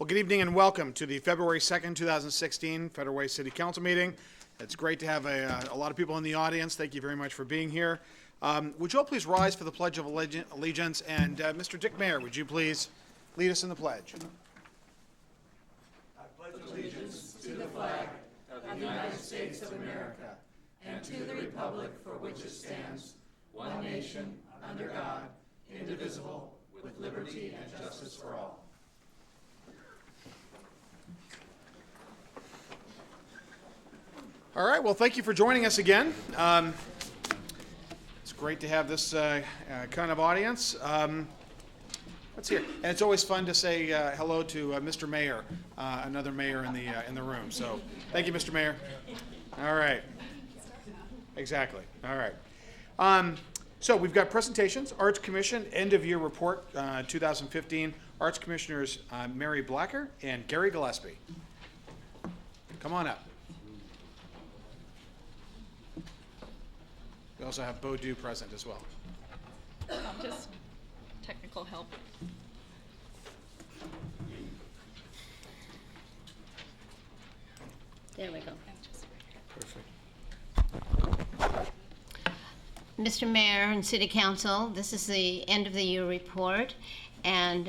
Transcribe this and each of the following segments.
Well, good evening and welcome to the February 2nd, 2016 Federal Way City Council meeting. It's great to have a lot of people in the audience. Thank you very much for being here. Would you all please rise for the Pledge of Allegiance? And Mr. Dick Mayer, would you please lead us in the pledge? I pledge allegiance to the flag of the United States of America and to the republic for which it stands, one nation, under God, indivisible, with liberty and justice for all. All right, well, thank you for joining us again. It's great to have this kind of audience. Let's hear. And it's always fun to say hello to Mr. Mayor, another mayor in the room. So thank you, Mr. Mayor. All right. Exactly. All right. So we've got presentations. Arts Commission end-of-year report 2015. Arts Commissioners Mary Blacker and Gary Gillespie. Come on up. We also have Bo Dew present as well. Just technical help. There we go. Perfect. Mr. Mayor and City Council, this is the end of the year report, and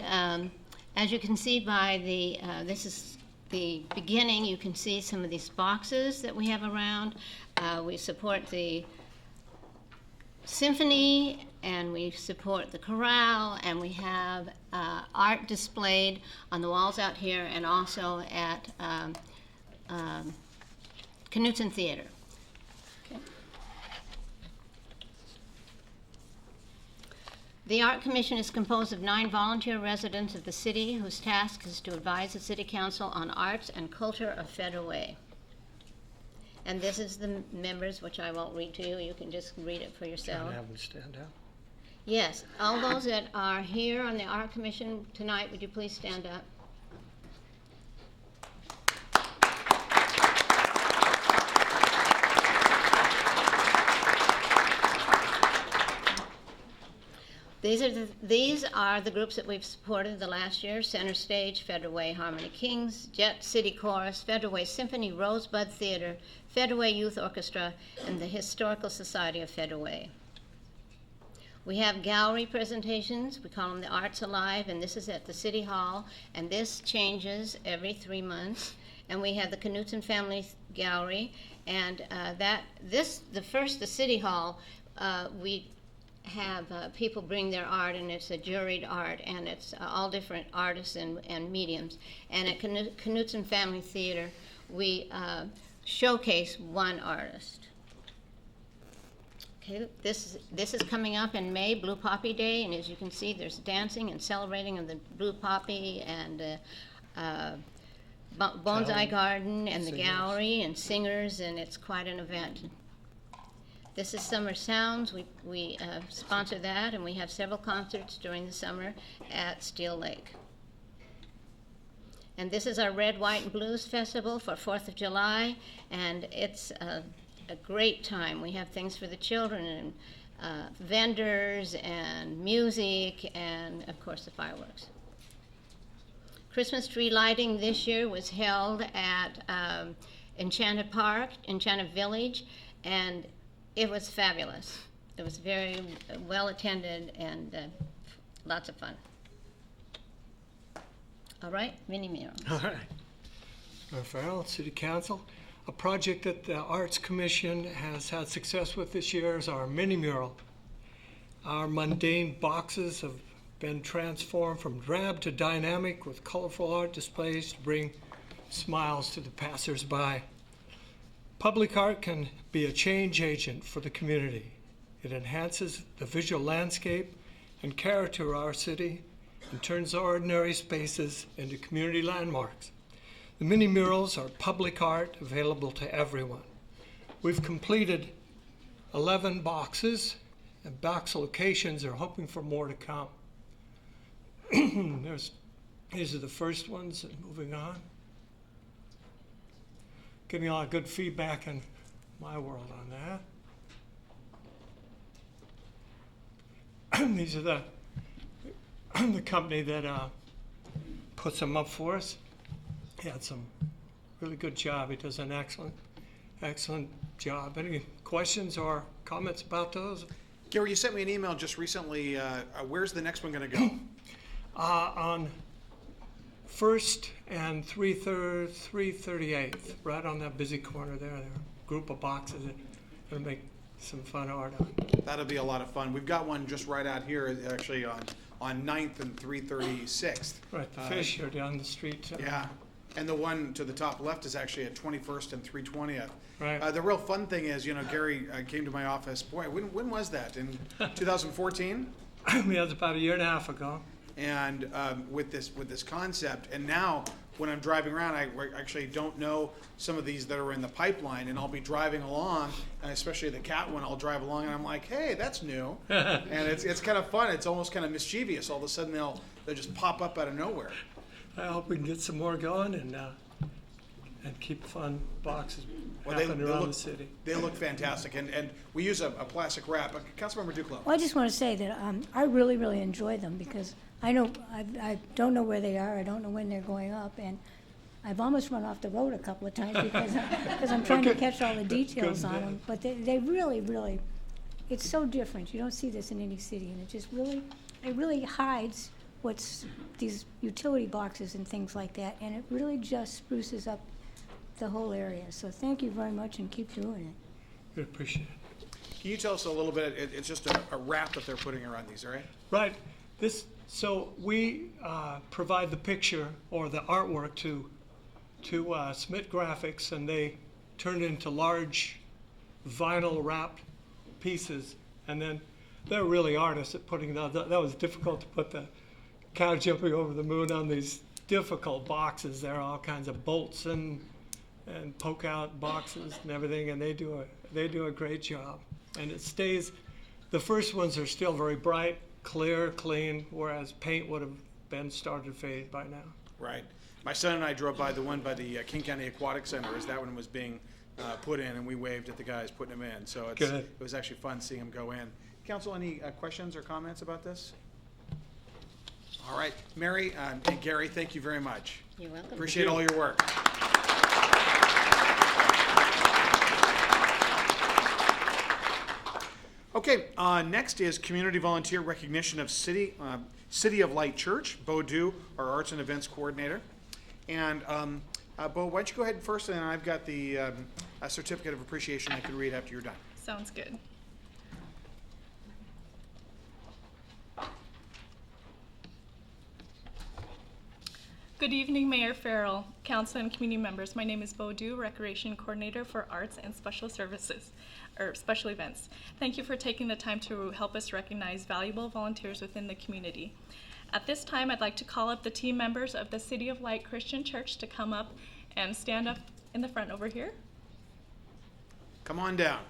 as you can see by the, this is the beginning. You can see some of these boxes that we have around. We support the symphony, and we support the chorale, and we have art displayed on the walls out here and also at Knutson Theater. Okay. The Art Commission is composed of 9 volunteer residents of the city whose task is to advise the City Council on arts and culture of Federal Way. And this is the members, which I won't read to you. You can just read it for yourself. Trying to have them stand up. Yes, all those that are here on the Art Commission tonight, would you please stand up? These are the groups that we've supported the last year: Center Stage, Federal Way Harmony Kings, Jet City Chorus, Federal Way Symphony, Rosebud Theater, Federal Way Youth Orchestra, and the Historical Society of Federal Way. We have gallery presentations. We call them the Arts Alive, and this is at the City Hall, and this changes every 3 months. And we have the Knutson Family Gallery, and the City Hall, we have people bring their art, and it's a juried art, and it's all different artists and mediums. And at Knutson Family Theater, we showcase one artist. Okay, this is coming up in May, Blue Poppy Day, and as you can see, there's dancing and celebrating of the Blue Poppy, and Bonsai Garden, and the gallery, and singers, and it's quite an event. This is Summer Sounds. We sponsor that, and we have several concerts during the summer at Steel Lake. And this is our Red, White, and Blues Festival for 4th of July, and it's a great time. We have things for the children, and vendors, and music, and of course the fireworks. Christmas tree lighting this year was held at Enchanted Village, and it was fabulous. It was very well attended and lots of fun. All right, mini murals. All right. Mayor Farrell, City Council. A project that the Arts Commission has had success with this year is our mini mural. Our mundane boxes have been transformed from drab to dynamic with colorful art displays to bring smiles to the passers-by. Public art can be a change agent for the community. It enhances the visual landscape and character of our city and turns ordinary spaces into community landmarks. The mini murals are public art available to everyone. We've completed 11 boxes, and box locations are hoping for more to come. These are the first ones, and moving on. Getting a lot of good feedback in my world on that. These are the company that puts them up for us. had some really good job. He does an excellent job. Any questions or comments about those? Gary, you sent me an email just recently. Where's the next one going to go? On 1st and 338th, right on that busy corner there. There are a group of boxes that going to make some fun art on. That'll be a lot of fun. We've got one just right out here, actually on 9th and 336th. Right, the fish are down the street. Yeah, and the one to the top left is actually at 21st and 320th. Right. The real fun thing is, Gary came to my office. Boy, when was that? In 2014? Yeah, it was about a year and a half ago. And with this concept, and now when I'm driving around, I actually don't know some of these that are in the pipeline, and I'll be driving along, and especially the cat one, I'll drive along, and I'm like, hey, that's new, and it's kind of fun. It's almost kind of mischievous. All of a sudden, they'll just pop up out of nowhere. I hope we can get some more going and keep fun boxes Well, happening they around look, the city. They look fantastic, and we use a plastic wrap. Councilmember Duclos. Well, I just want to say that I really, really enjoy them because I don't know where they are. I don't know when they're going up, and I've almost run off the road a couple of times because I'm trying to catch all the details on them. But they really, really, it's so different. You don't see this in any city, and it really hides what's these utility boxes and things like that, and it really just spruces up the whole area. So thank you very much, and keep doing it. We appreciate it. Can you tell us a little bit? It's just a wrap that they're putting around these, right? Right. So we provide the picture or the artwork to Smith Graphics, and they turn it into large vinyl wrapped pieces. And then they're really artists at putting that. That was difficult to put the cow jumping over the moon on these difficult boxes. There are all kinds of bolts and poke out boxes and everything, and they do a great job. And it stays. The first ones are still very bright, clear, clean, whereas paint would have been started to fade by now. Right. My son and I drove by the one by the King County Aquatic Center as that one was being put in, and we waved at the guys putting them in. So it was actually fun seeing them go in. Council, any questions or comments about this? All right. Mary and Gary, thank you very much. You're welcome. Appreciate all your work. Okay, next is Community Volunteer Recognition of City of Light Church. Bo Du, our Arts and Events Coordinator. And Bo, why don't you go ahead first, and then I've got the Certificate of Appreciation I can read after you're done. Sounds good. Good evening, Mayor Farrell, Council and community members. My name is Bo Du, Recreation Coordinator for Arts and Special Services, or Special Events. Thank you for taking the time to help us recognize valuable volunteers within the community. At this time, I'd like to call up the team members of the City of Light Christian Church to come up and stand up in the front over here. Come on down.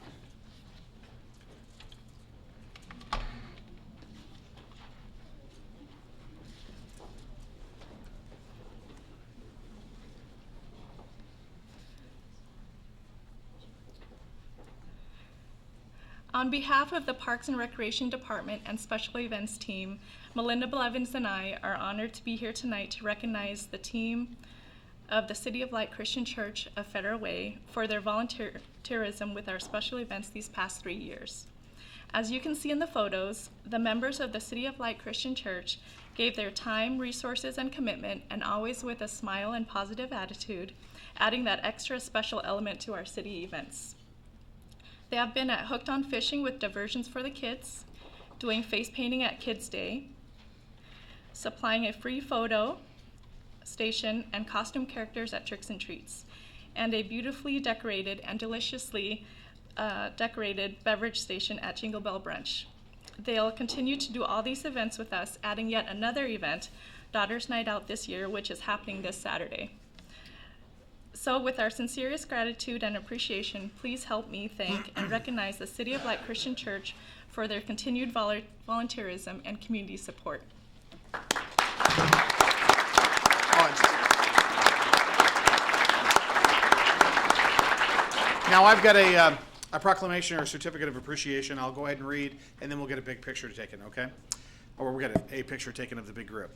On behalf of the Parks and Recreation Department and Special Events team, Melinda Blevins and I are honored to be here tonight to recognize the team of the City of Light Christian Church of Federal Way for their volunteerism with our special events these past 3 years. As you can see in the photos, the members of the City of Light Christian Church gave their time, resources, and commitment, and always with a smile and positive attitude, adding that extra special element to our city events. They have been at Hooked on Fishing with diversions for the kids, doing face painting at Kids Day, supplying a free photo station and costume characters at Tricks and Treats, and a beautifully decorated and deliciously decorated beverage station at Jingle Bell Brunch. They'll continue to do all these events with us, adding yet another event, Daughters Night Out this year, which is happening this Saturday. So with our sincerest gratitude and appreciation, please help me thank and recognize the City of Light Christian Church for their continued volunteerism and community support. Now I've got a proclamation or a certificate of appreciation. I'll go ahead and read, and then we'll get a big picture taken, okay? Or we'll get a picture taken of the big group.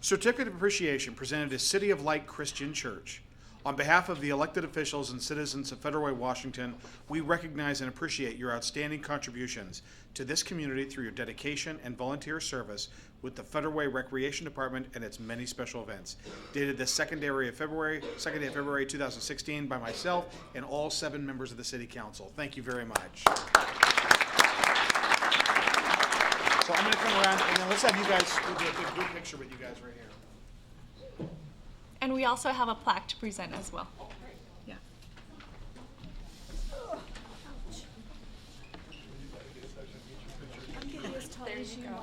Certificate of Appreciation presented to City of Light Christian Church. On behalf of the elected officials and citizens of Federal Way, Washington, we recognize and appreciate your outstanding contributions to this community through your dedication and volunteer service with the Federal Way Recreation Department and its many special events. Dated the second day of February 2016 by myself and all 7 members of the City Council. Thank you very much. So I'm going to come around and then let's have you guys, we'll do a big group picture with you guys right here. And we also have a plaque to present as well. Yeah. There you go.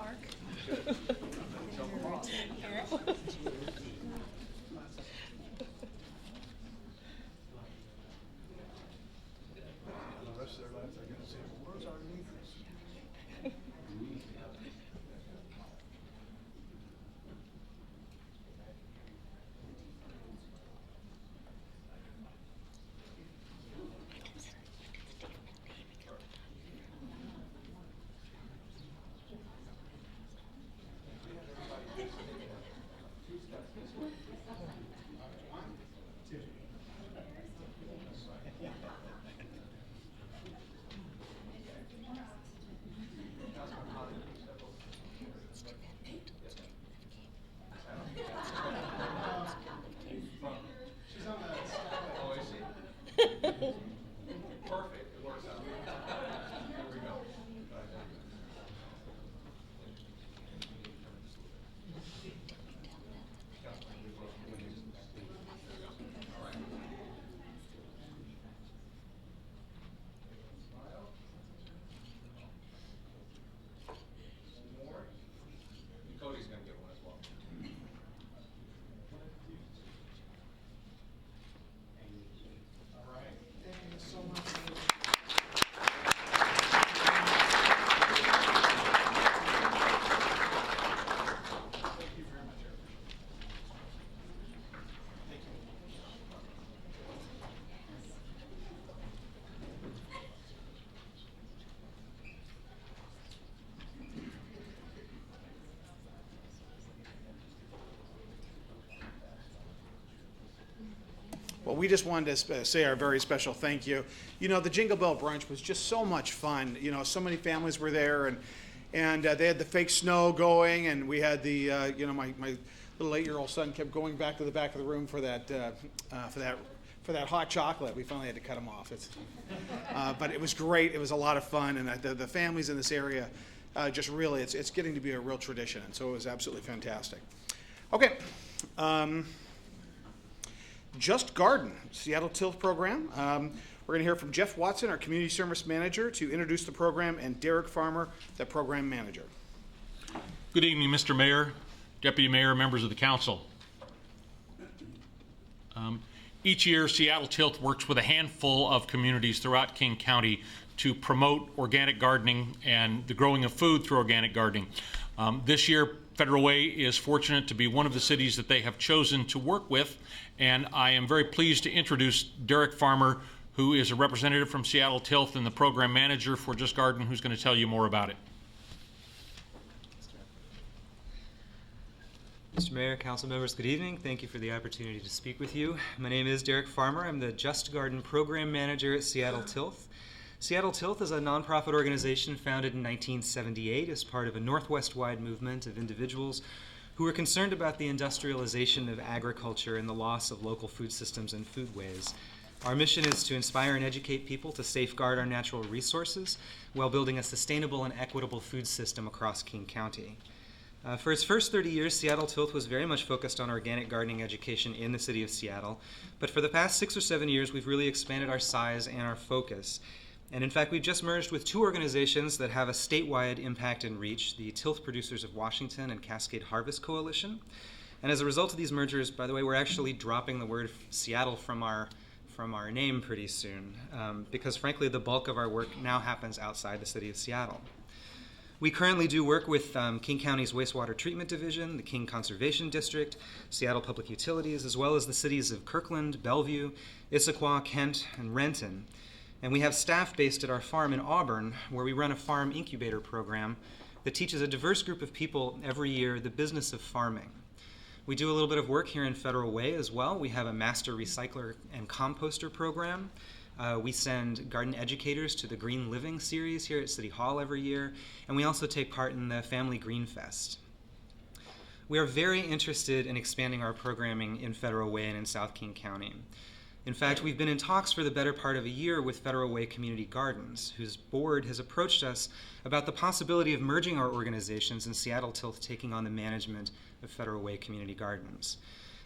Well, we just wanted to say our very special thank you. You know, the Jingle Bell Brunch was just so much fun. You know, so many families were there, and they had the fake snow going, and we had the, you know, my little 8-year-old son kept going back to the back of the room for that hot chocolate. We finally had to cut him off. But it was great. It was a lot of fun, and the families in this area just really, it's getting to be a real tradition, and so it was absolutely fantastic. Okay. Just Garden, Seattle Tilth program. We're going to hear from Jeff Watson, our Community Service Manager, to introduce the program, and Derek Farmer, the Program Manager. Good evening, Mr. Mayor, Deputy Mayor, members of the Council. Each year, Seattle Tilth works with a handful of communities throughout King County to promote organic gardening and the growing of food through organic gardening. This year, Federal Way is fortunate to be one of the cities that they have chosen to work with, and I am very pleased to introduce Derek Farmer, who is a representative from Seattle Tilth and the program manager for Just Garden, who's going to tell you more about it. Mr. Mayor, council members, good evening. Thank you for the opportunity to speak with you. My name is Derek Farmer. I'm the Just Garden program manager at Seattle Tilth. Seattle Tilth is a nonprofit organization founded in 1978 as part of a Northwest-wide movement of individuals who were concerned about the industrialization of agriculture and the loss of local food systems and foodways. Our mission is to inspire and educate people to safeguard our natural resources while building a sustainable and equitable food system across King County. For its first 30 years, Seattle Tilth was very much focused on organic gardening education in the city of Seattle, but for the past 6 or 7 years, we've really expanded our size and our focus. And in fact, we've just merged with 2 organizations that have a statewide impact and reach, the Tilth Producers of Washington and Cascade Harvest Coalition. And as a result of these mergers, by the way, we're actually dropping the word Seattle from our name pretty soon, because frankly, the bulk of our work now happens outside the city of Seattle. We currently do work with King County's Wastewater Treatment Division, the King Conservation District, Seattle Public Utilities, as well as the cities of Kirkland, Bellevue, Issaquah, Kent, and Renton. And we have staff based at our farm in Auburn, where we run a farm incubator program that teaches a diverse group of people every year the business of farming. We do a little bit of work here in Federal Way as well. We have a master recycler and composter program. We send garden educators to the Green Living series here at City Hall every year, and we also take part in the Family Green Fest. We are very interested in expanding our programming in Federal Way and in South King County. In fact, we've been in talks for the better part of a year with Federal Way Community Gardens, whose board has approached us about the possibility of merging our organizations and Seattle Tilth taking on the management of Federal Way Community Gardens.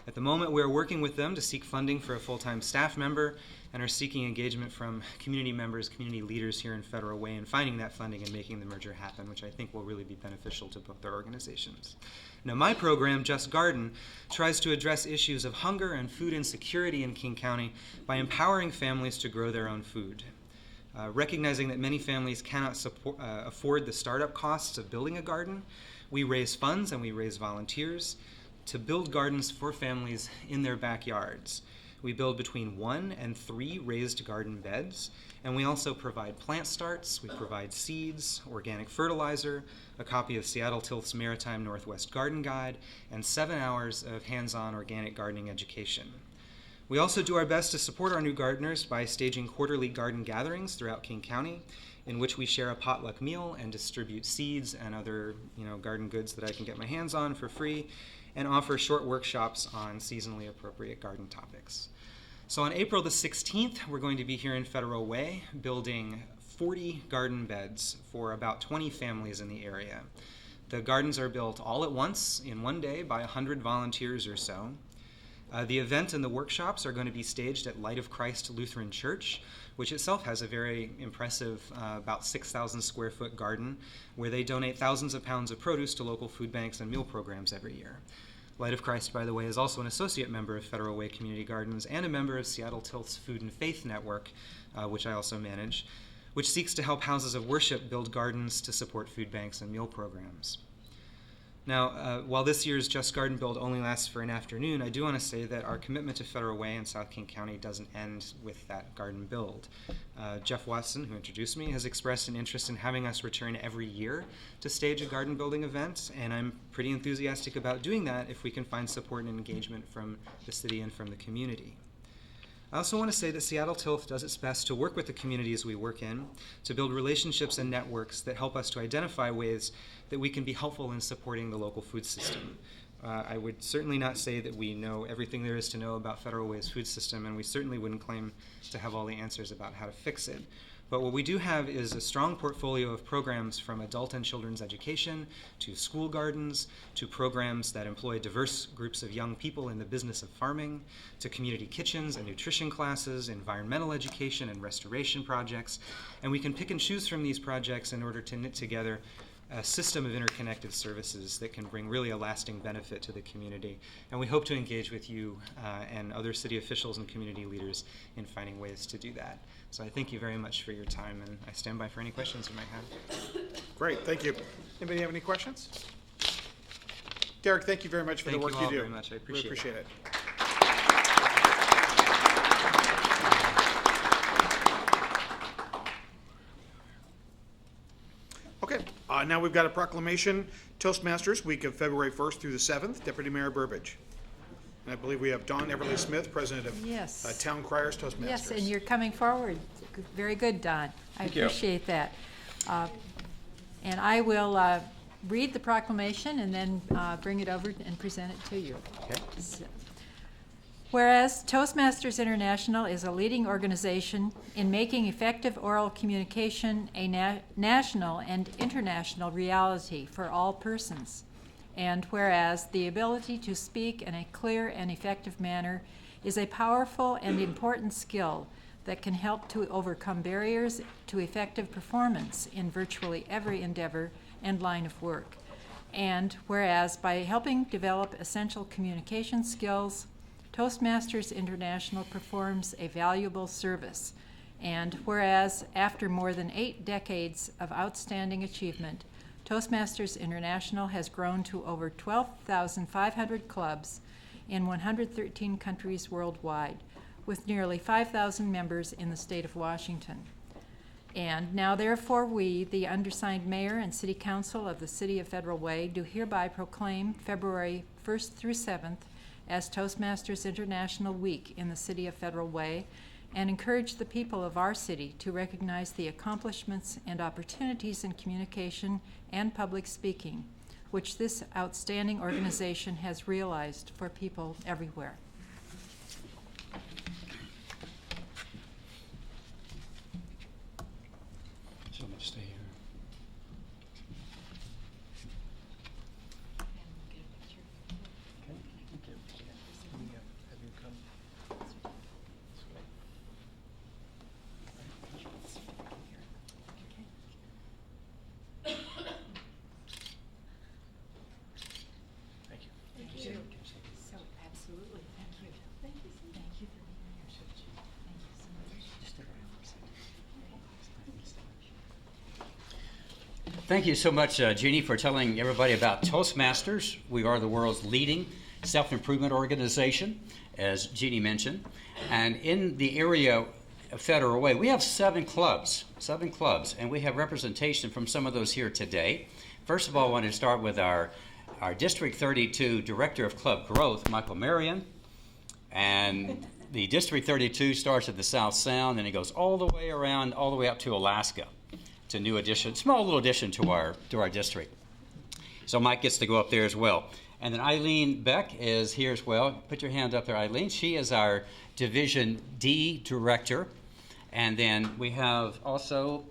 At the moment, we're working with them to seek funding for a full-time staff member and are seeking engagement from community members, community leaders here in Federal Way in finding that funding and making the merger happen, which I think will really be beneficial to both our organizations. Now, my program, Just Garden, tries to address issues of hunger and food insecurity in King County by empowering families to grow their own food. Recognizing that many families cannot afford the startup costs of building a garden, we raise funds and we raise volunteers to build gardens for families in their backyards. We build between 1 and 3 raised garden beds, and we also provide plant starts, we provide seeds, organic fertilizer, a copy of Seattle Tilth's Maritime Northwest Garden Guide, and 7 hours of hands-on organic gardening education. We also do our best to support our new gardeners by staging quarterly garden gatherings throughout King County, in which we share a potluck meal and distribute seeds and other garden goods that I can get my hands on for free, and offer short workshops on seasonally appropriate garden topics. So on April the 16th, we're going to be here in Federal Way building 40 garden beds for about 20 families in the area. The gardens are built all at once in one day by 100 volunteers or so. The event and the workshops are going to be staged at Light of Christ Lutheran Church, which itself has a very impressive about 6,000 square foot garden where they donate thousands of pounds of produce to local food banks and meal programs every year. Light of Christ, by the way, is also an associate member of Federal Way Community Gardens and a member of Seattle Tilth's Food and Faith Network, which I also manage, which seeks to help houses of worship build gardens to support food banks and meal programs. Now, while this year's Just Garden build only lasts for an afternoon, I do want to say that our commitment to Federal Way in South King County doesn't end with that garden build. Jeff Watson, who introduced me, has expressed an interest in having us return every year to stage a garden building event, and I'm pretty enthusiastic about doing that if we can find support and engagement from the city and from the community. I also want to say that Seattle Tilth does its best to work with the communities we work in to build relationships and networks that help us to identify ways that we can be helpful in supporting the local food system. I would certainly not say that we know everything there is to know about Federal Way's food system, and we certainly wouldn't claim to have all the answers about how to fix it. But what we do have is a strong portfolio of programs from adult and children's education to school gardens to programs that employ diverse groups of young people in the business of farming to community kitchens and nutrition classes, environmental education and restoration projects. And we can pick and choose from these projects in order to knit together a system of interconnected services that can bring really a lasting benefit to the community. And we hope to engage with you and other city officials and community leaders in finding ways to do that. So I thank you very much for your time, and I stand by for any questions you might have. Great, thank you. Anybody have any questions? Derek, thank you very much for the work you do. Thank you all very much. I appreciate it. Really appreciate it. Okay, now we've got a proclamation, Toastmasters, week of February 1st through the 7th, Deputy Mayor Burbidge. And I believe we have Don Everly Smith, President of Yes. Town Criers Toastmasters. Yes, and you're coming forward. Very good, Don. I appreciate that. And I will read the proclamation and then bring it over and present it to you. Okay. So, whereas Toastmasters International is a leading organization in making effective oral communication a national and international reality for all persons. And whereas the ability to speak in a clear and effective manner is a powerful and important skill that can help to overcome barriers to effective performance in virtually every endeavor and line of work. And whereas by helping develop essential communication skills, Toastmasters International performs a valuable service. And whereas after more than 8 decades of outstanding achievement, Toastmasters International has grown to over 12,500 clubs in 113 countries worldwide, with nearly 5,000 members in the state of Washington. And now therefore we, the undersigned mayor and city council of the City of Federal Way, do hereby proclaim February 1st through 7th as Toastmasters International Week in the City of Federal Way, and encourage the people of our city to recognize the accomplishments and opportunities in communication and public speaking, which this outstanding organization has realized for people everywhere. So I'm going to stay here. Okay, thank you. Let me have you come. Thank you. So, absolutely, thank you. Thank you for being here. Thank you so much. Just stick around for a second. Thank you so much, Jeannie, for telling everybody about Toastmasters. We are the world's leading self-improvement organization, as Jeannie mentioned. And in the area of Federal Way, we have seven clubs, and we have representation from some of those here today. First of all, I want to start with our District 32 Director of Club Growth, Michael Marion. And the District 32 starts at the South Sound, and it goes all the way around, all the way up to Alaska. It's a new addition, small little addition to our district. So Mike gets to go up there as well. And then Eileen Beck is here as well. Put your hand up there, Eileen. She is our Division D Director. And then we have also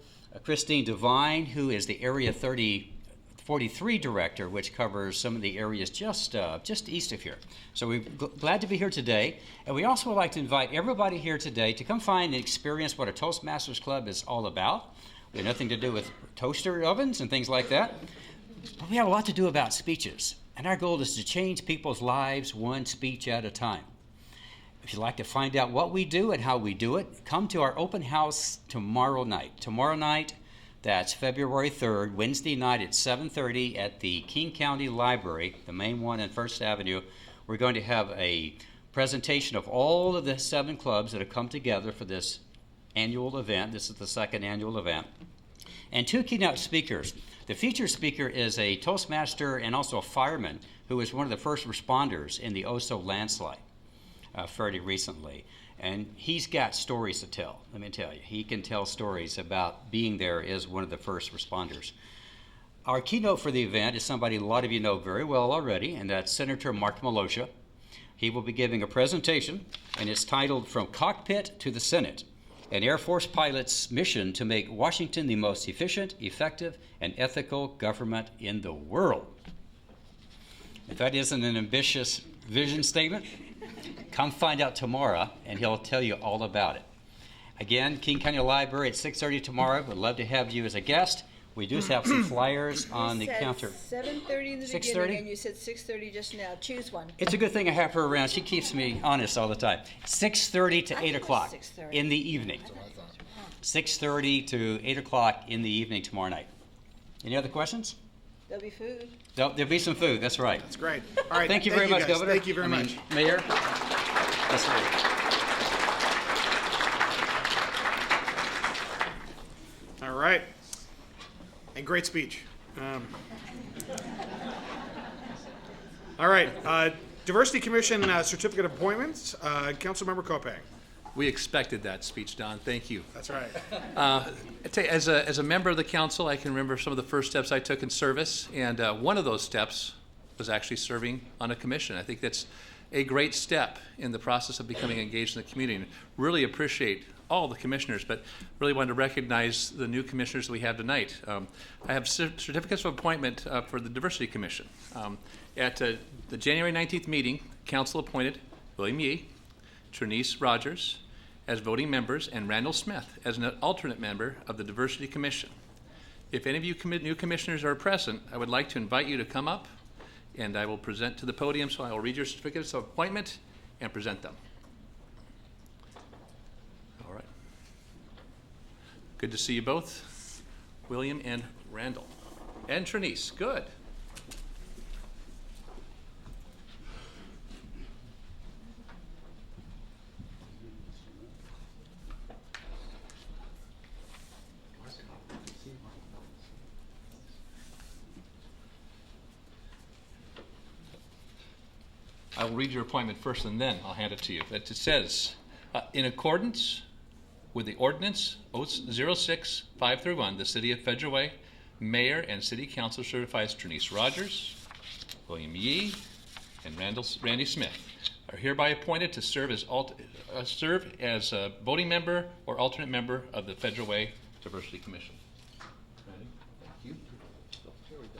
Christine Devine, who is the Area 43 Director, which covers some of the areas just east of here. So we're glad to be here today. And we also would like to invite everybody here today to come find and experience what a Toastmasters Club is all about. We have nothing to do with toaster ovens and things like that. But we have a lot to do about speeches. And our goal is to change people's lives one speech at a time. If you'd like to find out what we do and how we do it, come to our open house tomorrow night. Tomorrow night, that's February 3rd, Wednesday night at 7:30 at the King County Library, the main one on First Avenue. We're going to have a presentation of all of the seven clubs that have come together for this annual event. This is the second annual event. And two keynote speakers. The featured speaker is a Toastmaster and also a fireman who was one of the first responders in the Oso landslide fairly recently. And he's got stories to tell, let me tell you. He can tell stories about being there as one of the first responders. Our keynote for the event is somebody a lot of you know very well already, and that's Senator Mark Malosha. He will be giving a presentation, and it's titled From Cockpit to the Senate, an Air Force pilot's mission to make Washington the most efficient, effective, and ethical government in the world. If that isn't an ambitious vision statement, come find out tomorrow, and he'll tell you all about it. Again, King County Library at 6:30 tomorrow. We'd love to have you as a guest. We do have some flyers on the counter. 7:30 in the 6:30? beginning, and you said 6:30 just now. Choose one. It's a good thing I have her around. She keeps me honest all the time. 6:30 to 8 o'clock 6:30. in the evening. 6:30 to 8 o'clock in the evening tomorrow night. Any other questions? There'll be food. There'll be some food. That's right. That's great. All right. Thank you very much, guys. Governor. Thank you very much. Mayor. That's right. All right. And great speech. All right. Diversity Commission certificate appointments. Councilmember Kopang. We expected that speech, Don. Thank you. That's right. I tell you, as a member of the council, I can remember some of the first steps I took in service, and one of those steps was actually serving on a commission. I think that's a great step in the process of becoming engaged in the community. And really appreciate all the commissioners, but really wanted to recognize the new commissioners that we have tonight. I have certificates of appointment for the Diversity Commission. At the January 19th meeting, council appointed William Yee, Trinice Rogers as voting members, and Randall Smith as an alternate member of the Diversity Commission. If any of you new commissioners are present, I would like to invite you to come up, and I will present to the podium, so I will read your certificates of appointment and present them. All right. Good to see you both, William and Randall. And Trinice, good. will read your appointment first and then I'll hand it to you. It says, in accordance with the ordinance 06531, the City of Federal Way Mayor and City Council certifies Trinice Rogers, William Yee, and Randy Smith are hereby appointed to serve as a voting member or alternate member of the Federal Way Diversity Commission. Randy, thank you. So, here we go.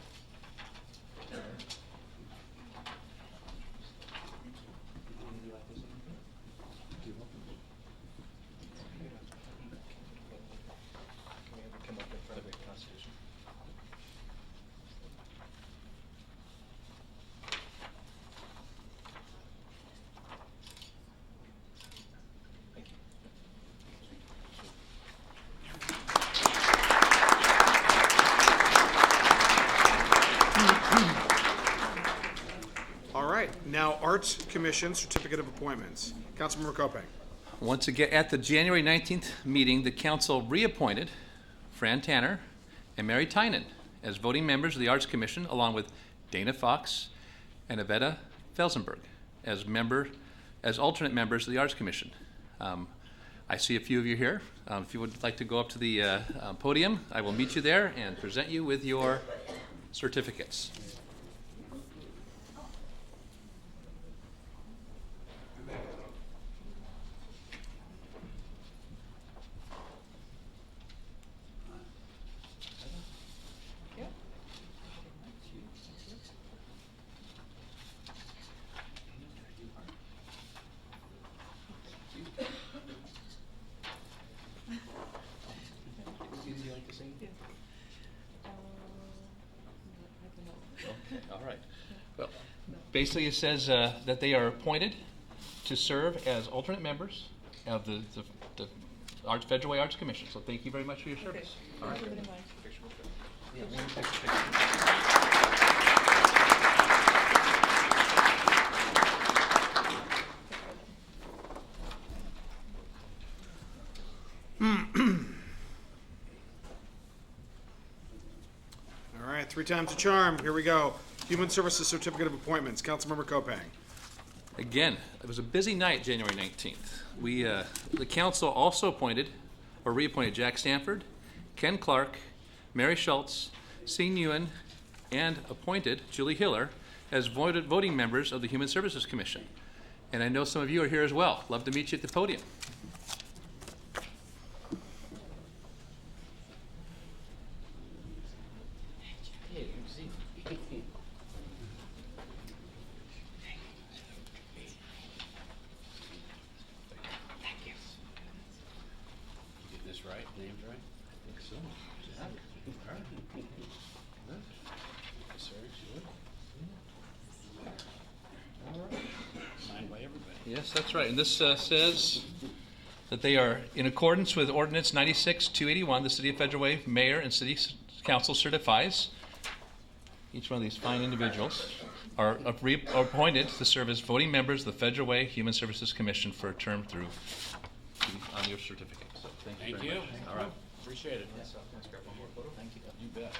Now, Arts Commission Certificate of Appointments. Councilmember Kopang. Once again, at the January 19th meeting, the council reappointed Fran Tanner and Mary Tynan as voting members of the Arts Commission, along with Dana Fox and Avetta Felsenberg as alternate members of the Arts Commission. I see a few of you here. If you would like to go up to the podium, I will meet you there and present you with your certificates. All right. Well, basically it says that they are appointed to serve as alternate members of the Federal Way Arts Commission. So thank you very much for your service. All right. All right, 3 times a charm. Here we go. Human Services Certificate of Appointments. Councilmember Kopang. Again, it was a busy night, January 19th. The council also appointed or reappointed Jack Stanford, Ken Clark, Mary Schultz, Sean Ewan, and appointed Julie Hiller as voting members of the Human Services Commission. And I know some of you are here as well. Love to meet you at the podium. Yes, that's right. And this says that they are in accordance with Ordinance 96-281, the City of Federal Way Mayor and City Council certifies each one of these fine individuals are appointed to serve as voting members of the Federal Way Human Services Commission for a term through on your certificate. So thank you very much. All right. Appreciate it. Let's grab one more photo. Thank you. You bet.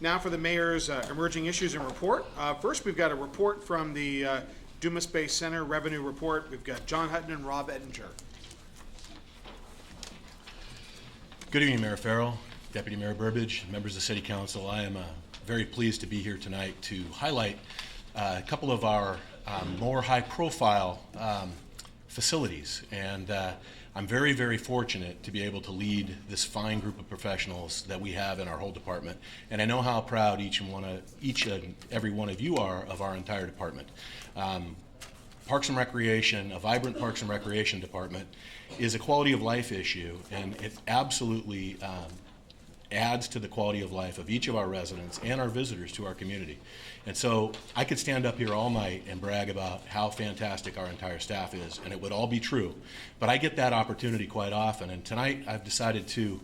Now for the mayor's emerging issues and report. First, we've got a report from the Dumas Bay Center Revenue Report. We've got John Hutton and Rob Ettinger. Good evening, Mayor Farrell, Deputy Mayor Burbidge, members of the City Council. I am very pleased to be here tonight to highlight a couple of our more high-profile facilities. And I'm very, very fortunate to be able to lead this fine group of professionals that we have in our whole department. And I know how proud each and every one of you are of our entire department. Parks and Recreation, a vibrant Parks and Recreation department, is a quality of life issue, and it absolutely adds to the quality of life of each of our residents and our visitors to our community. And so I could stand up here all night and brag about how fantastic our entire staff is, and it would all be true. But I get that opportunity quite often, and tonight I've decided to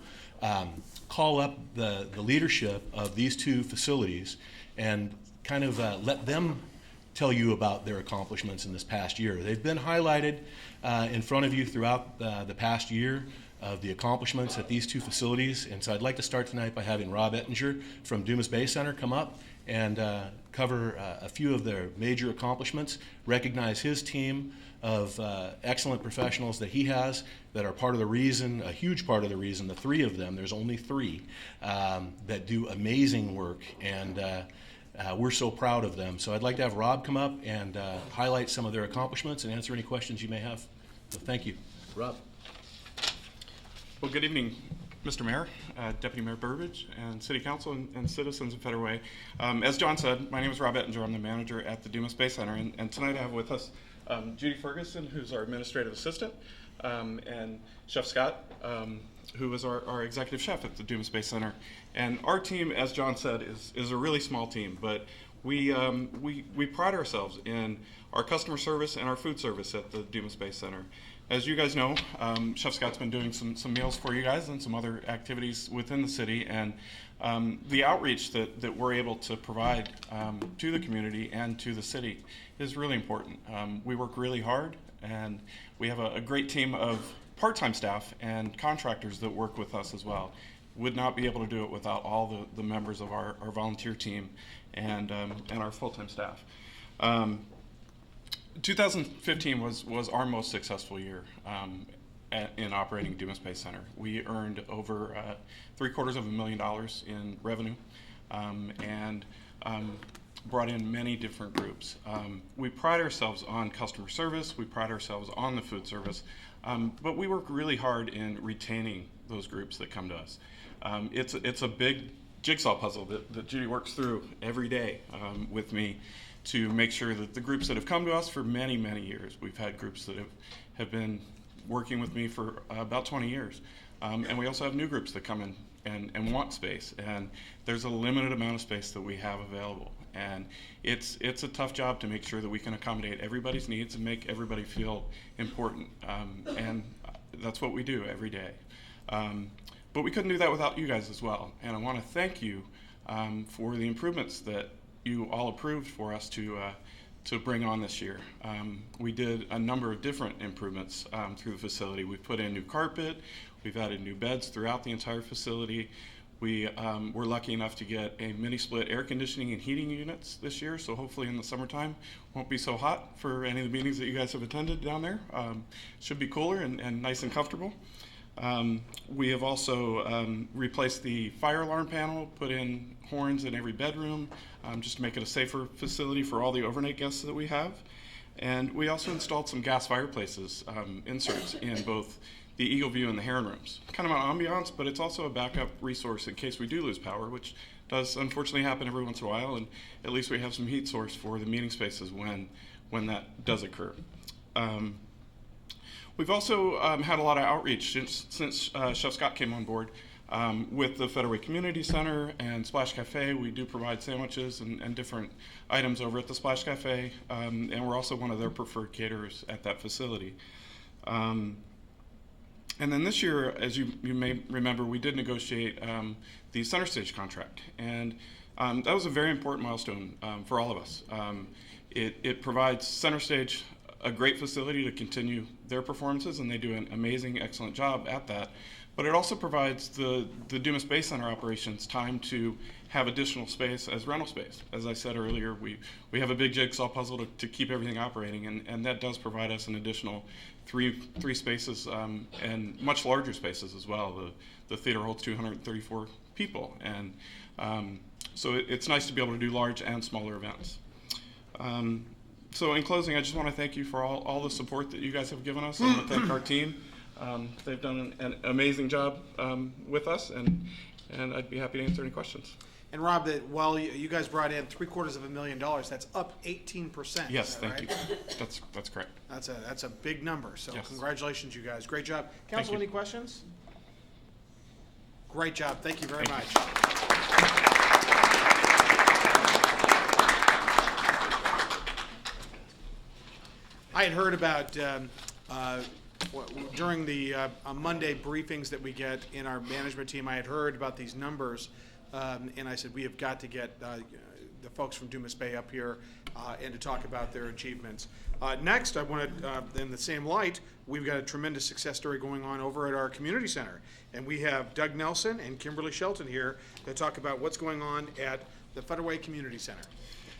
call up the leadership of these two facilities and kind of let them tell you about their accomplishments in this past year. They've been highlighted in front of you throughout the past year of the accomplishments at these two facilities. And so I'd like to start tonight by having Rob Ettinger from Dumas Bay Center come up and cover a few of their major accomplishments, recognize his team of excellent professionals that he has that are part of the reason, a huge part of the reason, the three of them, there's only three, that do amazing work, and we're so proud of them. So I'd like to have Rob come up and highlight some of their accomplishments and answer any questions you may have. So thank you. Rob. Well, good evening, Mr. Mayor, Deputy Mayor Burbidge, and City Council and citizens of Federal Way. As John said, my name is Rob Ettinger. I'm the manager at the Dumas Bay Center, and tonight I have with us Judy Ferguson, who's our administrative assistant, and Chef Scott, who is our executive chef at the Dumas Bay Center. And our team, as John said, is a really small team, but we pride ourselves in our customer service and our food service at the Dumas Bay Center. As you guys know, Chef Scott's been doing some meals for you guys and some other activities within the city, and the outreach that we're able to provide to the community and to the city is really important. We work really hard, and we have a great team of part-time staff and contractors that work with us as well. Would not be able to do it without all the members of our volunteer team and our full-time staff. 2015 was our most successful year in operating Dumas Bay Center. We earned over $750,000 in revenue and brought in many different groups. We pride ourselves on customer service, we pride ourselves on the food service, but we work really hard in retaining those groups that come to us. It's a big jigsaw puzzle that Judy works through every day with me to make sure that the groups that have come to us for many, many years, we've had groups that have been working with me for about 20 years. And we also have new groups that come in and want space. And there's a limited amount of space that we have available. And it's a tough job to make sure that we can accommodate everybody's needs and make everybody feel important. And that's what we do every day. But we couldn't do that without you guys as well. And I want to thank you for the improvements that you all approved for us to bring on this year. We did a number of different improvements through the facility. We've put in new carpet, we've added new beds throughout the entire facility. We were lucky enough to get a mini split air conditioning and heating units this year, so hopefully in the summertime it won't be so hot for any of the meetings that you guys have attended down there. Should be cooler and nice and comfortable. We have also replaced the fire alarm panel, put in horns in every bedroom, just to make it a safer facility for all the overnight guests that we have. And we also installed some gas fireplaces, inserts in both the Eagle View and the Heron rooms. Kind of an ambiance, but it's also a backup resource in case we do lose power, which does unfortunately happen every once in a while, and at least we have some heat source for the meeting spaces when that does occur. We've also had a lot of outreach since Chef Scott came on board with the Federal Way Community Center and Splash Cafe. We do provide sandwiches and different items over at the Splash Cafe, and we're also one of their preferred caterers at that facility. And then this year, as you may remember, we did negotiate the center stage contract, and that was a very important milestone for all of us. It provides center stage a great facility to continue their performances, and they do an amazing, excellent job at that. But it also provides the Dumas Bay Center operations time to have additional space as rental space. As I said earlier, we have a big jigsaw puzzle to keep everything operating, and that does provide us an additional three spaces and much larger spaces as well. The theater holds 234 people, and so it's nice to be able to do large and smaller events. So in closing, I just want to thank you for all the support that you guys have given us. I want to thank our team. They've done an amazing job with us, and I'd be happy to answer any questions. And Rob, while you guys brought in $750,000, that's up 18%. Yes, thank right? you. That's correct. That's a big number. So yes. Congratulations, you guys. Great job. Council, any questions? Great job. Thank you very much. I had heard about during the Monday briefings that we get in our management team, I had heard about these numbers, and I said we have got to get the folks from Dumas Bay up here and to talk about their achievements. Next, I want to, in the same light, we've got a tremendous success story going on over at our community center, and we have Doug Nelson and Kimberly Shelton here to talk about what's going on at the Federal Way Community Center.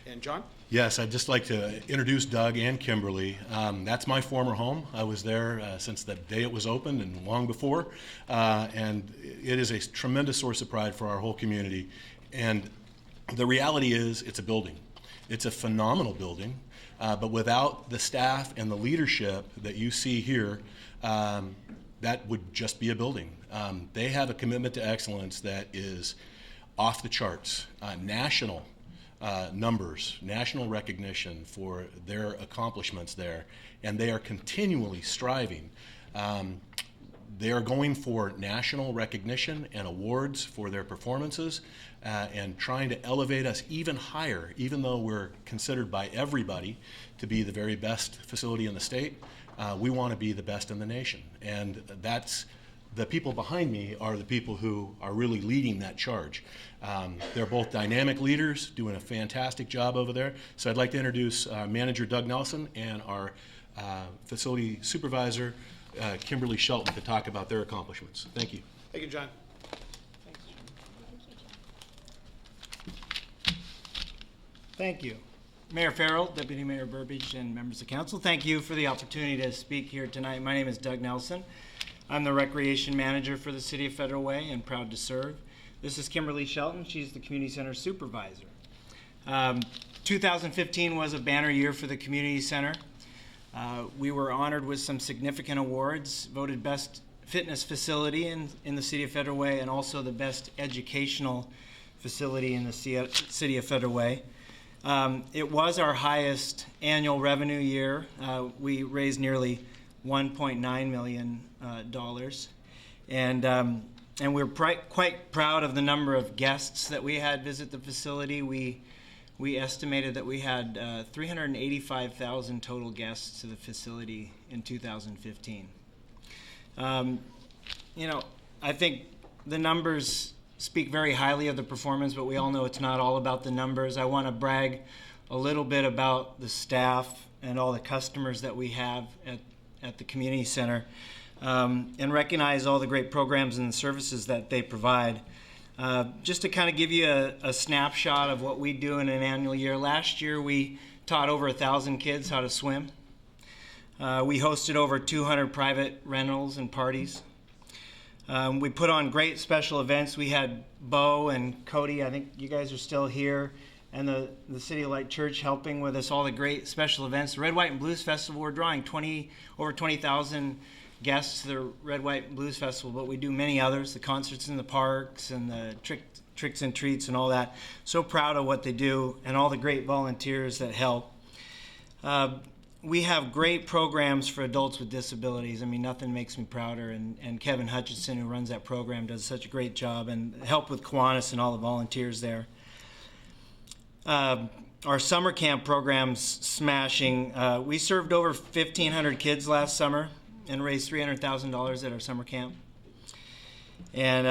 And John? Yes, I'd just like to introduce Doug and Kimberly. That's my former home. I was there since the day it was opened and long before, and it is a tremendous source of pride for our whole community. And the reality is, it's a building. It's a phenomenal building, but without the staff and the leadership that you see here, that would just be a building. They have a commitment to excellence that is off the charts, national numbers, national recognition for their accomplishments there, and they are continually striving. They are going for national recognition and awards for their performances and trying to elevate us even higher, even though we're considered by everybody to be the very best facility in the state. We want to be the best in the nation, and that's the people behind me are the people who are really leading that charge. They're both dynamic leaders doing a fantastic job over there. So I'd like to introduce Manager Doug Nelson and our Facility Supervisor Kimberly Shelton to talk about their accomplishments. Thank you. Thank you, John. Thank you. Mayor Farrell, Deputy Mayor Burbidge, and members of council, thank you for the opportunity to speak here tonight. My name is Doug Nelson. I'm the Recreation Manager for the City of Federal Way and proud to serve. This is Kimberly Shelton. She's the Community Center Supervisor. 2015 was a banner year for the Community Center. We were honored with some significant awards, voted Best Fitness Facility in the City of Federal Way and also the Best Educational Facility in the City of Federal Way. It was our highest annual revenue year. We raised nearly $1.9 million, and we're quite proud of the number of guests that we had visit the facility. We estimated that we had 385,000 total guests to the facility in 2015. I think the numbers speak very highly of the performance, but we all know it's not all about the numbers. I want to brag a little bit about the staff and all the customers that we have at the community center, and recognize all the great programs and services that they provide. Just to kind of give you a snapshot of what we do in an annual year. Last year we taught over 1,000 kids how to swim. We hosted over 200 private rentals and parties. We put on great special events. We had Bo and Cody, I think you guys are still here, and the City of Light Church helping with us all the great special events. The Red, White, and Blues Festival, we're drawing over 20,000 guests to the Red, White, and Blues Festival, but we do many others, the concerts in the parks and the tricks and treats and all that. So proud of what they do and all the great volunteers that help. We have great programs for adults with disabilities. I mean, nothing makes me prouder, and Kevin Hutchinson, who runs that program, does such a great job, and help with Kiwanis and all the volunteers there. Our summer camp program's smashing. We served over 1,500 kids last summer and raised $300,000 at our summer camp. And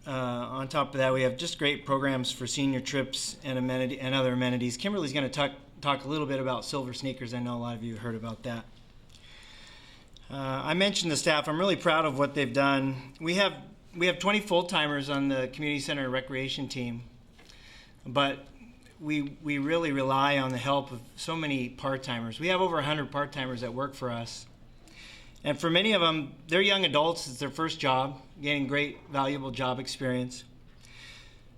on top of that, we have just great programs for senior trips and other amenities. Kimberly's going to talk a little bit about Silver Sneakers. I know a lot of you heard about that. I mentioned the staff. I'm really proud of what they've done. We have 20 full-timers on the community center recreation team, but we really rely on the help of so many part-timers. We have over 100 part-timers that work for us. And for many of them, they're young adults. It's their first job, gaining great, valuable job experience.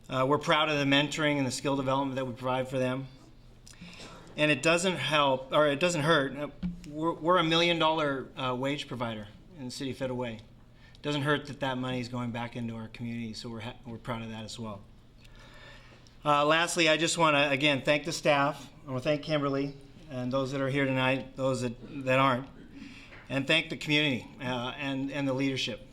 We're proud of the mentoring and the skill development that we provide for them. And it doesn't hurt. We're $1 million wage provider in the City of Federal Way. It doesn't hurt that money is going back into our community, so we're proud of that as well. Lastly, I just want to, again, thank the staff. I want to thank Kimberly and those that are here tonight, those that aren't, and thank the community and the leadership.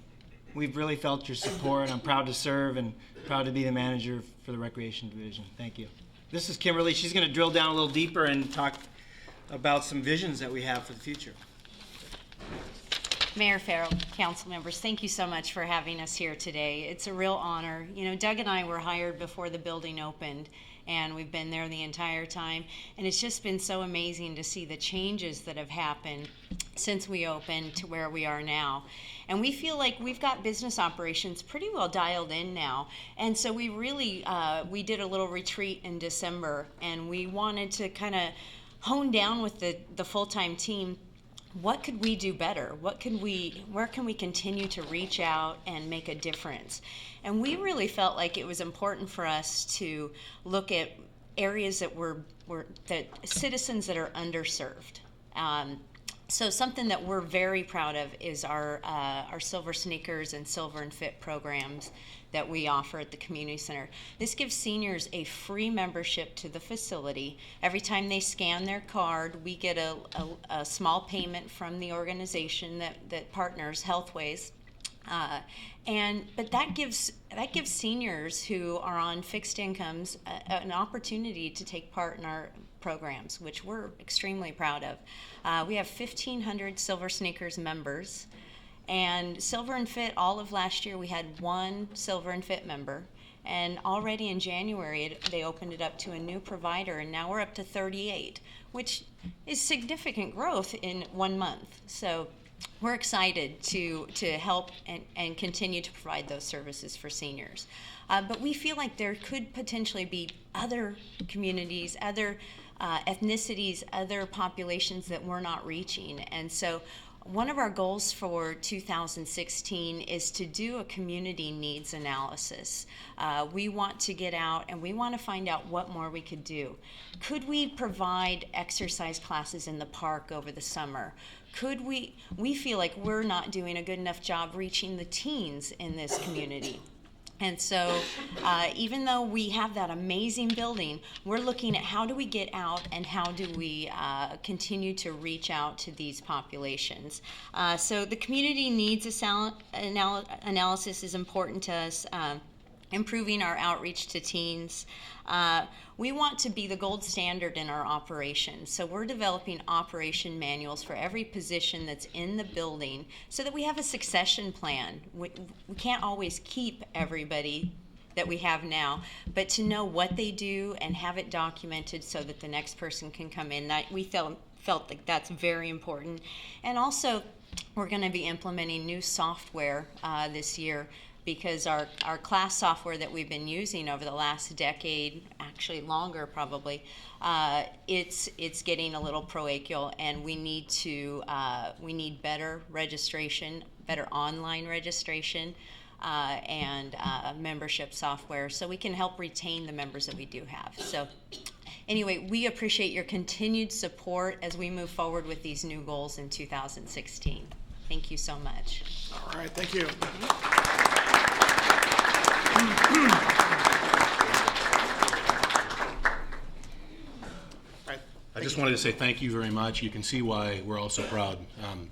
We've really felt your support. I'm proud to serve and proud to be the manager for the Recreation Division. Thank you. This is Kimberly. She's going to drill down a little deeper and talk about some visions that we have for the future. Mayor Farrell, council members, thank you so much for having us here today. It's a real honor. You know, Doug and I were hired before the building opened, and we've been there the entire time. And it's just been so amazing to see the changes that have happened since we opened to where we are now. And we feel like we've got business operations pretty well dialed in now. And so we really, we did a little retreat in December, and we wanted to kind of hone down with the full-time team. What could we do better? Where can we continue to reach out and make a difference? And we really felt like it was important for us to look at areas that that citizens that are underserved. So something that we're very proud of is our Silver Sneakers and Silver and Fit programs that we offer at the community center. This gives seniors a free membership to the facility. Every time they scan their card, we get a small payment from the organization that partners, Healthways. But that gives seniors who are on fixed incomes an opportunity to take part in our programs, which we're extremely proud of. We have 1,500 Silver Sneakers members, and Silver and Fit, all of last year we had one Silver and Fit member, and already in January they opened it up to a new provider, and now we're up to 38, which is significant growth in 1 month. So we're excited to help and continue to provide those services for seniors. But we feel like there could potentially be other communities, other ethnicities, other populations that we're not reaching. And so one of our goals for 2016 is to do a community needs analysis. We want to get out and we want to find out what more we could do. Could we provide exercise classes in the park over the summer? Could we feel like we're not doing a good enough job reaching the teens in this community. And so even though we have that amazing building, we're looking at how do we get out and how do we continue to reach out to these populations. So the community needs analysis is important to us. Improving our outreach to teens. We want to be the gold standard in our operations. So we're developing operation manuals for every position that's in the building so that we have a succession plan. We can't always keep everybody that we have now, but to know what they do and have it documented so that the next person can come in. We felt like that's very important. And also, we're going to be implementing new software this year, because our class software that we've been using over the last decade, actually longer probably, it's getting a little parochial, and we need better registration, better online registration, and membership software, so we can help retain the members that we do have. So anyway, we appreciate your continued support as we move forward with these new goals in 2016. Thank you so much. All right, thank you. I just wanted to say thank you very much. You can see why we're all so proud.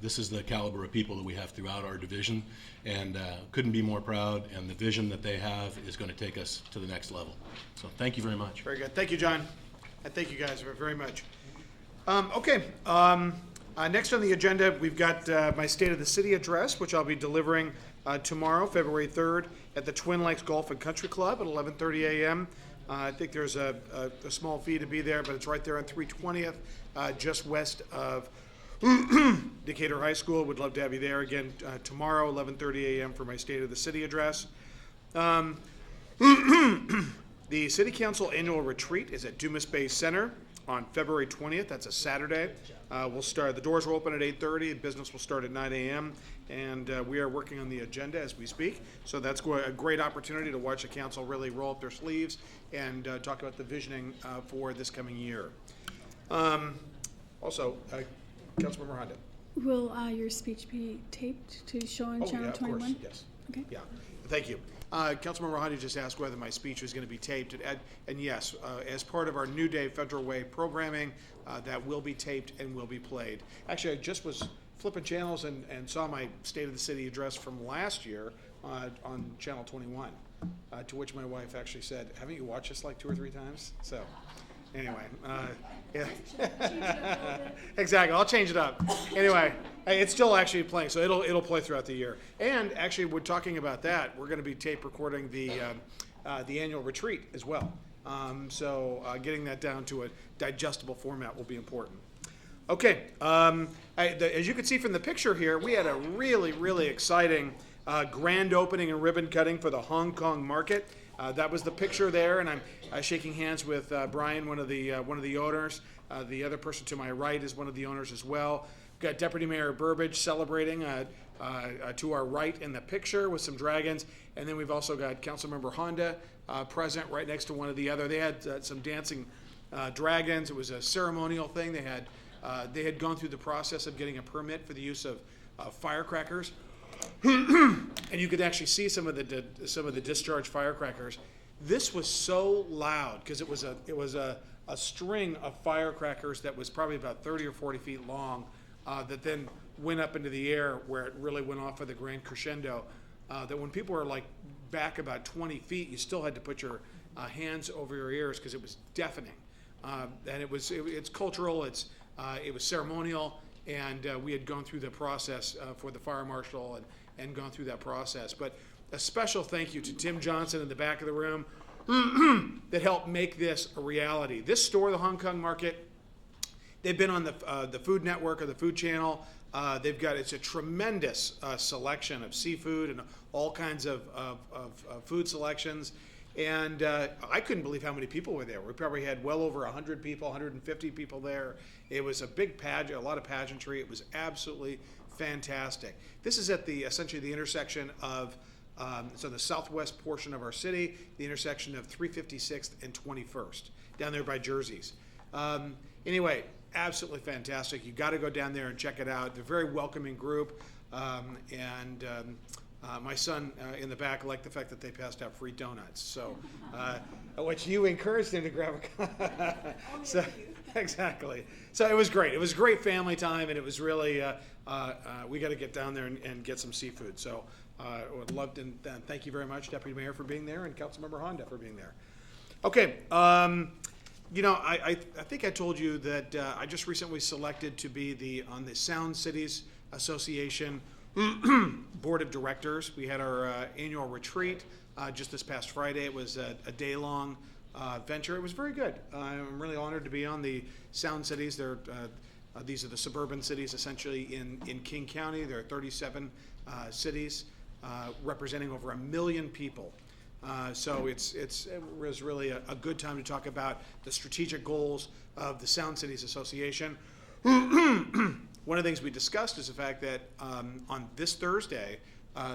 This is the caliber of people that we have throughout our division, and couldn't be more proud, and the vision that they have is going to take us to the next level. So thank you very much. Very good. Thank you, John. And thank you guys very much. Next on the agenda, we've got my State of the City address, which I'll be delivering tomorrow, February 3rd, at the Twin Lakes Golf and Country Club at 11:30 a.m. I think there's a small fee to be there, but it's right there on 320th, just west of Decatur High School. Would love to have you there again tomorrow, 11:30 a.m. for my State of the City address. The City Council Annual Retreat is at Dumas Bay Center on February 20th. That's a Saturday. The doors will open at 8:30. Business will start at 9 a.m. And we are working on the agenda as we speak. So that's a great opportunity to watch the council really roll up their sleeves and talk about the visioning for this coming year. Also, Councilmember Honda. Will your speech be taped to show on Channel 21? Of course, yes. Okay. Yeah, thank you. Councilmember Honda just asked whether my speech was going to be taped, and yes, as part of our New Day Federal Way programming, that will be taped and will be played. Actually, I just was flipping channels and saw my State of the City address from last year on Channel 21, to which my wife actually said, "Haven't you watched this like 2 or 3 times?" So Anyway, yeah. Exactly. I'll change it up. Anyway, it's still actually playing, so it'll play throughout the year. And actually, we're talking about that. We're going to be tape recording the annual retreat as well. So getting that down to a digestible format will be important. Okay. As you can see from the picture here, we had a really, really exciting grand opening and ribbon cutting for the Hong Kong market. That was the picture there, and I'm shaking hands with Brian, one of the owners. The other person to my right is one of the owners as well. We've got Deputy Mayor Burbidge celebrating to our right in the picture with some dragons, and then we've also got Councilmember Honda present right next to one of the other. They had some dancing dragons. It was a ceremonial thing. They had gone through the process of getting a permit for the use of firecrackers. And you could actually see some of the discharged firecrackers. This was so loud because it was a string of firecrackers that was probably about 30 or 40 feet long that then went up into the air where it really went off of the grand crescendo. That when people were like back about 20 feet, you still had to put your hands over your ears because it was deafening. And it's cultural. It was ceremonial. And we had gone through the process for the fire marshal and gone through that process. But a special thank you to Tim Johnson in the back of the room that helped make this a reality. This store, the Hong Kong Market, they've been on the Food Network or the Food Channel. It's a tremendous selection of seafood and all kinds of food selections. And I couldn't believe how many people were there. We probably had well over 100 people, 150 people there. It was a big pageant, a lot of pageantry. It was absolutely fantastic. This is at essentially the intersection of, so the southwest portion of our city, the intersection of 356th and 21st, down there by Jersey's. Anyway, absolutely fantastic. You got to go down there and check it out. They're a very welcoming group. My son in the back liked the fact that they passed out free donuts. So, which you encouraged him to grab a so, exactly. So it was great. It was great family time, and it was really, we got to get down there and get some seafood. So I would love to thank you very much, Deputy Mayor, for being there, and Councilmember Honda for being there. Okay. I think I told you that I just recently selected to be on the Sound Cities Association Board of Directors. We had our annual retreat just this past Friday. It was a day-long venture. It was very good. I'm really honored to be on the Sound Cities. These are the suburban cities essentially in King County. There are 37 cities representing over 1 million people. So it was really a good time to talk about the strategic goals of the Sound Cities Association. One of the things we discussed is the fact that on this Thursday,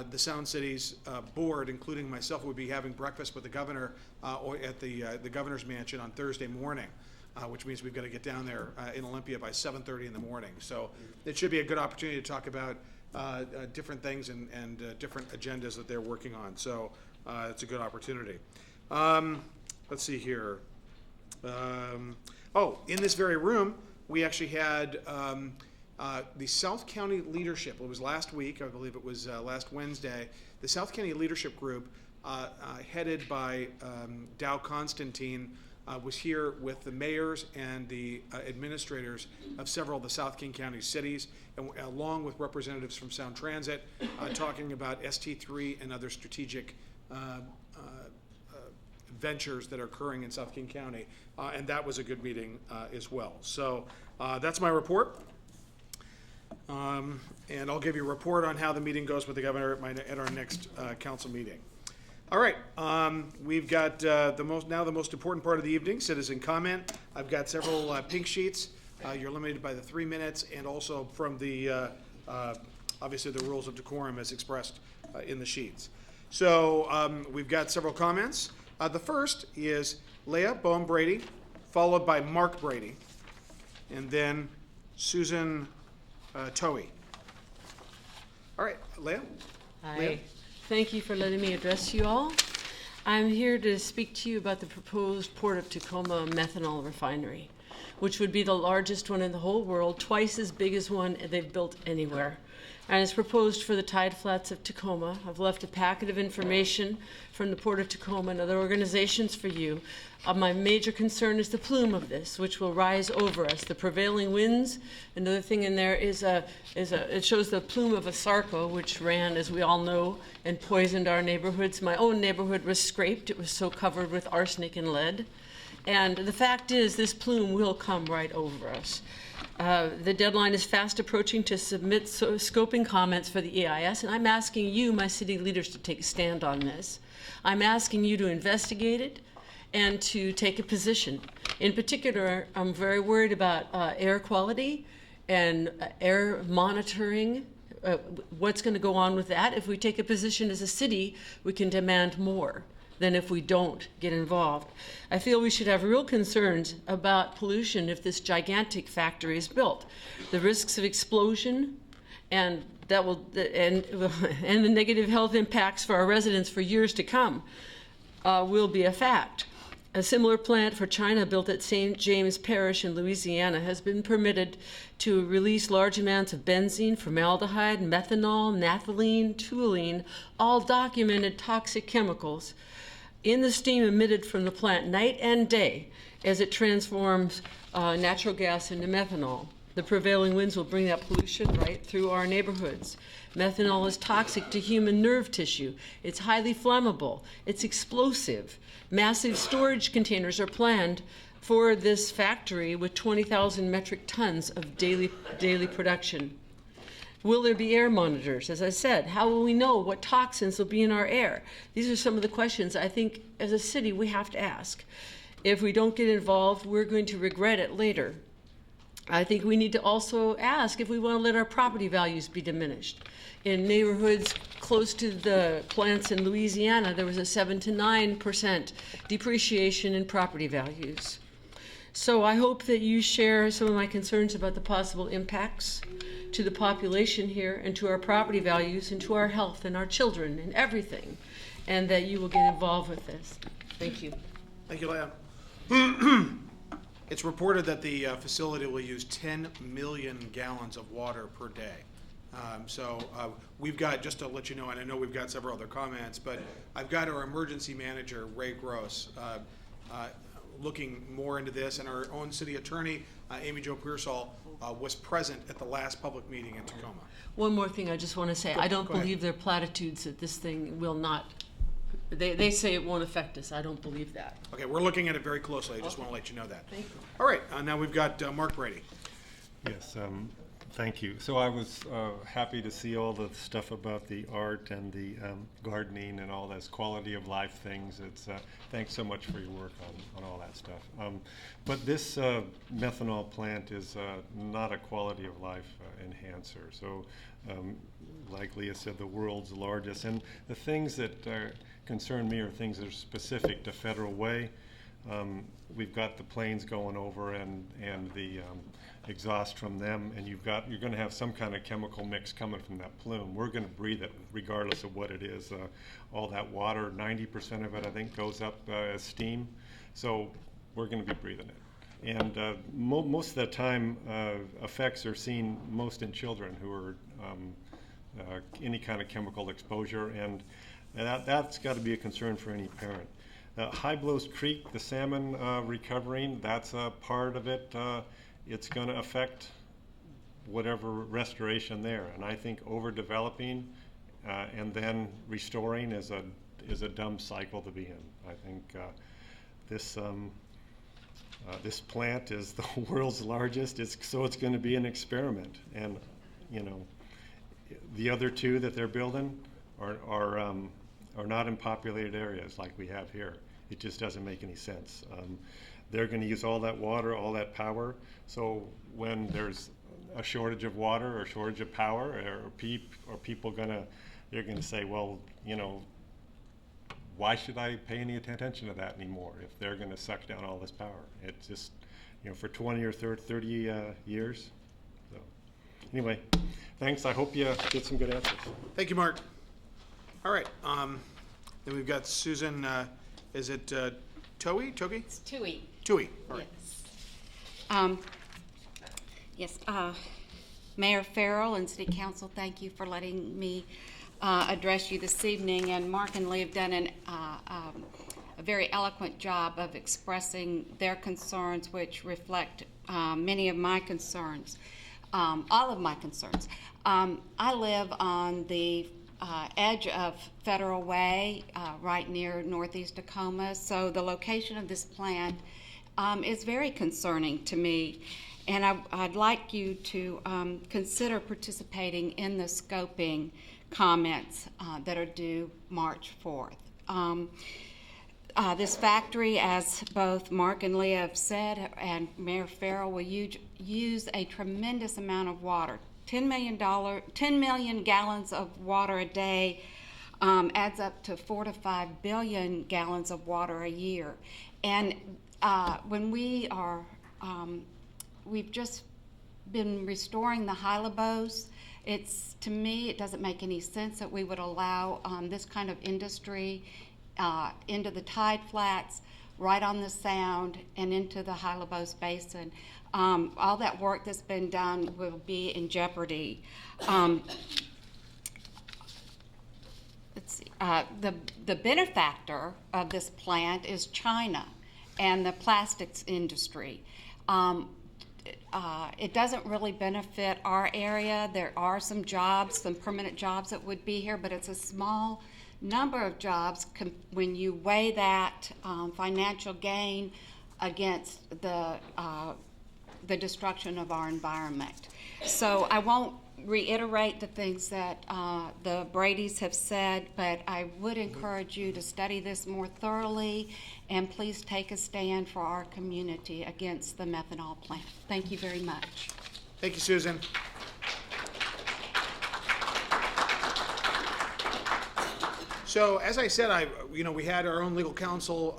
the Sound Cities board, including myself, would be having breakfast with the governor at the governor's mansion on Thursday morning, which means we've got to get down there in Olympia by 7:30 in the morning. So it should be a good opportunity to talk about different things and different agendas that they're working on. So it's a good opportunity. Let's see here. In this very room, we actually had the South County Leadership. It was last week, I believe it was last Wednesday. The South County Leadership Group, headed by Dow Constantine, was here with the mayors and the administrators of several of the South King County cities, and along with representatives from Sound Transit, talking about ST3 and other strategic ventures that are occurring in South King County, and that was a good meeting as well. So that's my report. And I'll give you a report on how the meeting goes with the governor at our next council meeting. All right, we've got the most important part of the evening, citizen comment. I've got several pink sheets. You're limited by the 3 minutes, and also from the obviously the rules of decorum as expressed in the sheets. So we've got several comments. The first is Leah Bohm Brady, followed by Mark Brady, and then Susan Toey. All right, Leah. Hi. Leah? Thank you for letting me address you all. I'm here to speak to you about the proposed Port of Tacoma methanol refinery, which would be the largest one in the whole world, twice as big as one they've built anywhere. and is proposed for the tide flats of Tacoma. I've left a packet of information from the Port of Tacoma and other organizations for you. My major concern is the plume of this, which will rise over us. The prevailing winds. Another thing in there is it shows the plume of a sarco, which ran, as we all know, and poisoned our neighborhoods. My own neighborhood was scraped. It was so covered with arsenic and lead. And the fact is, this plume will come right over us. The deadline is fast approaching to submit scoping comments for the EIS, and I'm asking you, my city leaders, to take a stand on this. I'm asking you to investigate it and to take a position. In particular, I'm very worried about air quality and air monitoring, what's going to go on with that. If we take a position as a city, we can demand more than if we don't get involved. I feel we should have real concerns about pollution if this gigantic factory is built. The risks of explosion and the negative health impacts for our residents for years to come will be a fact. A similar plant for China built at St. James Parish in Louisiana has been permitted to release large amounts of benzene, formaldehyde, methanol, naphthalene, toluene, all documented toxic chemicals in the steam emitted from the plant night and day as it transforms natural gas into methanol. The prevailing winds will bring that pollution right through our neighborhoods. Methanol is toxic to human nerve tissue. It's highly flammable. It's explosive. Massive storage containers are planned for this factory with 20,000 metric tons of daily production. Will there be air monitors? As I said, how will we know what toxins will be in our air? These are some of the questions I think as a city we have to ask. If we don't get involved, we're going to regret it later. I think we need to also ask if we want to let our property values be diminished. In neighborhoods close to the plants in Louisiana, there was a 7 to 9% depreciation in property values. So I hope that you share some of my concerns about the possible impacts to the population here and to our property values and to our health and our children and everything, and that you will get involved with this. Thank you. Thank you, Leah. It's reported that the facility will use 10 million gallons of water per day. We've got, just to let you know, and I know we've got several other comments, but I've got our emergency manager, Ray Gross, looking more into this, and our own city attorney, Amy Jo Pearsall, was present at the last public meeting in Tacoma. One more thing I just want to say. I don't believe their platitudes that this thing will not, they say it won't affect us. I don't believe that. Okay, we're looking at it very closely. I just want to let you know that. Thank you. All right, now we've got Mark Brady. Yes, thank you. So I was happy to see all the stuff about the art and the gardening and all those quality of life things. It's thanks so much for your work on all that stuff. But this methanol plant is not a quality of life enhancer. So like Leah said, the world's largest. And the things that concern me are things that are specific to Federal Way. We've got the planes going over and the exhaust from them, and you're going to have some kind of chemical mix coming from that plume. We're going to breathe it regardless of what it is. All that water, 90% of it, I think, goes up as steam. So we're going to be breathing it. And most of the time, effects are seen most in children who are any kind of chemical exposure, and that's got to be a concern for any parent. High Blows Creek, the salmon recovering, that's a part of it. It's going to affect whatever restoration there, and I think overdeveloping and then restoring is a dumb cycle to be in. I think this plant is the world's largest, so it's going to be an experiment, and the other two that they're building are not in populated areas like we have here. It just doesn't make any sense. They're going to use all that water, all that power. So when there's a shortage of water or shortage of power, are people they're going to say, well, why should I pay any attention to that anymore if they're going to suck down all this power? It's just, for 20 or 30 years. So anyway, thanks. I hope you get some good answers. Thank you, Mark. All right. Then we've got Susan. Is it Towie? Togi? It's Tui. Tui. All right. Yes. Mayor Farrell and City Council, thank you for letting me address you this evening. And Mark and Lee have done a very eloquent job of expressing their concerns, which reflect many of my concerns, all of my concerns. I live on the edge of Federal Way, right near northeast Tacoma, so the location of this plant is very concerning to me, and I'd like you to consider participating in the scoping comments that are due March 4th. This factory, as both Mark and Leah have said, and Mayor Farrell, will use a tremendous amount of water. 10 million gallons of water a day adds up to 4 to 5 billion gallons of water a year. And when we've just been restoring the Hylabos, to me, it doesn't make any sense that we would allow this kind of industry into the tide flats, right on the Sound, and into the Hylabos Basin. All that work that's been done will be in jeopardy. Let's see. The benefactor of this plant is China and the plastics industry. It doesn't really benefit our area. There are some jobs, some permanent jobs that would be here, but it's a small number of jobs when you weigh that financial gain against the destruction of our environment. So I won't reiterate the things that the Bradys have said, but I would encourage you to study this more thoroughly, and please take a stand for our community against the methanol plant. Thank you very much. Thank you, Susan. So, as I said, we had our own legal counsel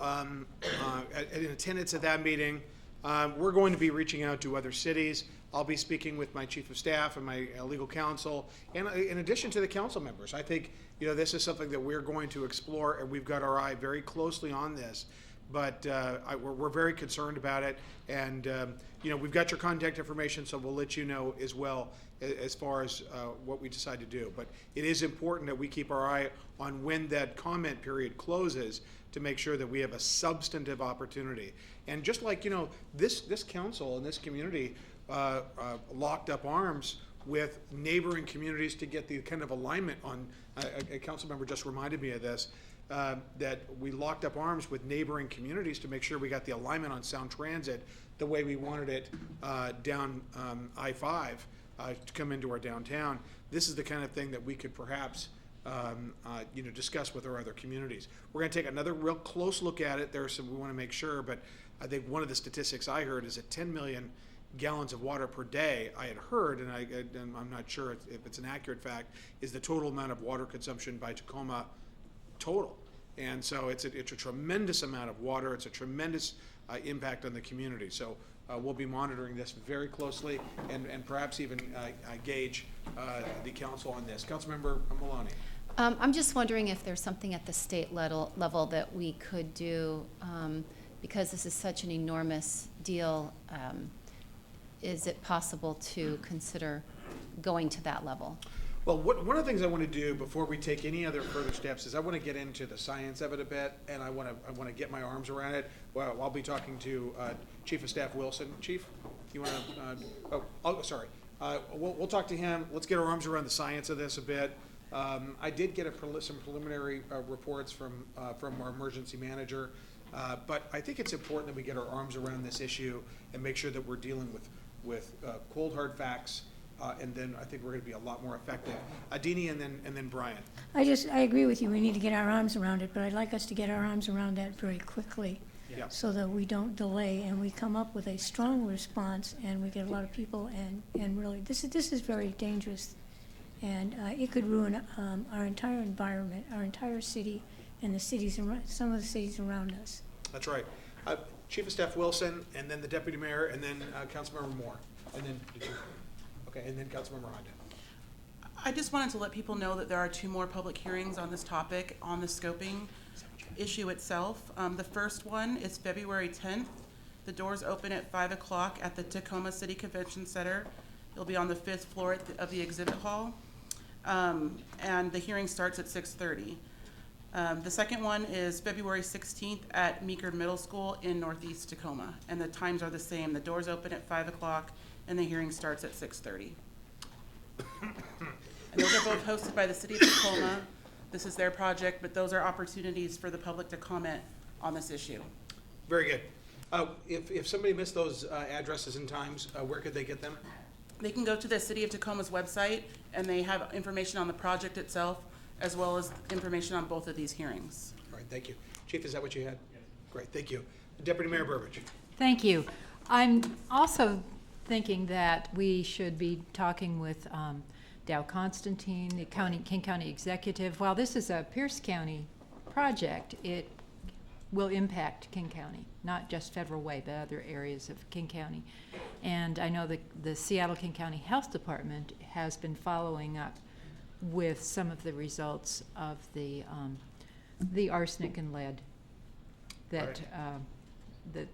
in attendance at that meeting. We're going to be reaching out to other cities. I'll be speaking with my chief of staff and my legal counsel, and in addition to the council members. I think this is something that we're going to explore, and we've got our eye very closely on this. But we're very concerned about it, and we've got your contact information, so we'll let you know as well as far as what we decide to do. But it is important that we keep our eye on when that comment period closes to make sure that we have a substantive opportunity. And just like this council and this community locked up arms with neighboring communities to get the kind of alignment on. A council member just reminded me of this. That we locked up arms with neighboring communities to make sure we got the alignment on Sound Transit the way we wanted it down I-5 to come into our downtown. This is the kind of thing that we could perhaps discuss with our other communities. We're going to take another real close look at it. There are some we want to make sure, but I think one of the statistics I heard is that 10 million gallons of water per day, I had heard, and I'm not sure if it's an accurate fact, is the total amount of water consumption by Tacoma total. And so it's a tremendous amount of water. It's a tremendous impact on the community. So we'll be monitoring this very closely and perhaps even gauge the council on this. Councilmember Maloney. I'm just wondering if there's something at the state level that we could do, because this is such an enormous deal. Is it possible to consider going to that level? Well, one of the things I want to do before we take any other further steps is I want to get into the science of it a bit, and I want to get my arms around it. Well, I'll be talking to Chief of Staff Wilson. Chief, you want to? Sorry. We'll talk to him. Let's get our arms around the science of this a bit. I did get some preliminary reports from our emergency manager, but I think it's important that we get our arms around this issue and make sure that we're dealing with cold hard facts. And then I think we're going to be a lot more effective. Adini and then Brian. I agree with you. We need to get our arms around it, but I'd like us to get our arms around that very quickly, so that we don't delay and we come up with a strong response and we get a lot of people and really this is very dangerous, and it could ruin our entire environment, our entire city, and the cities around, some of the cities around us. That's right. Chief of Staff Wilson, and then the Deputy Mayor, and then Councilmember Moore, and then okay, and then Councilmember Honda. I just wanted to let people know that there are 2 more public hearings on this topic on the scoping issue itself. The first one is February 10th. The doors open at 5 o'clock at the Tacoma City Convention Center. It'll be on the 5th floor of the exhibit hall, and the hearing starts at 6:30. The second one is February 16th at Meeker Middle School in Northeast Tacoma, and the times are the same. The doors open at 5 o'clock, and the hearing starts at 6:30. And those are both hosted by the City of Tacoma. This is their project, but those are opportunities for the public to comment on this issue. Very good. If somebody missed those addresses and times, where could they get them? They can go to the City of Tacoma's website, and they have information on the project itself, as well as information on both of these hearings. All right, thank you. Chief, is that what you had? Yes. Great, thank you. Deputy Mayor Burbidge. Thank you. I'm also thinking that we should be talking with Dow Constantine, the King County Executive. While this is a Pierce County project, it will impact King County, not just Federal Way, but other areas of King County. And I know that the Seattle-King County Health Department has been following up with some of the results of the arsenic and lead that that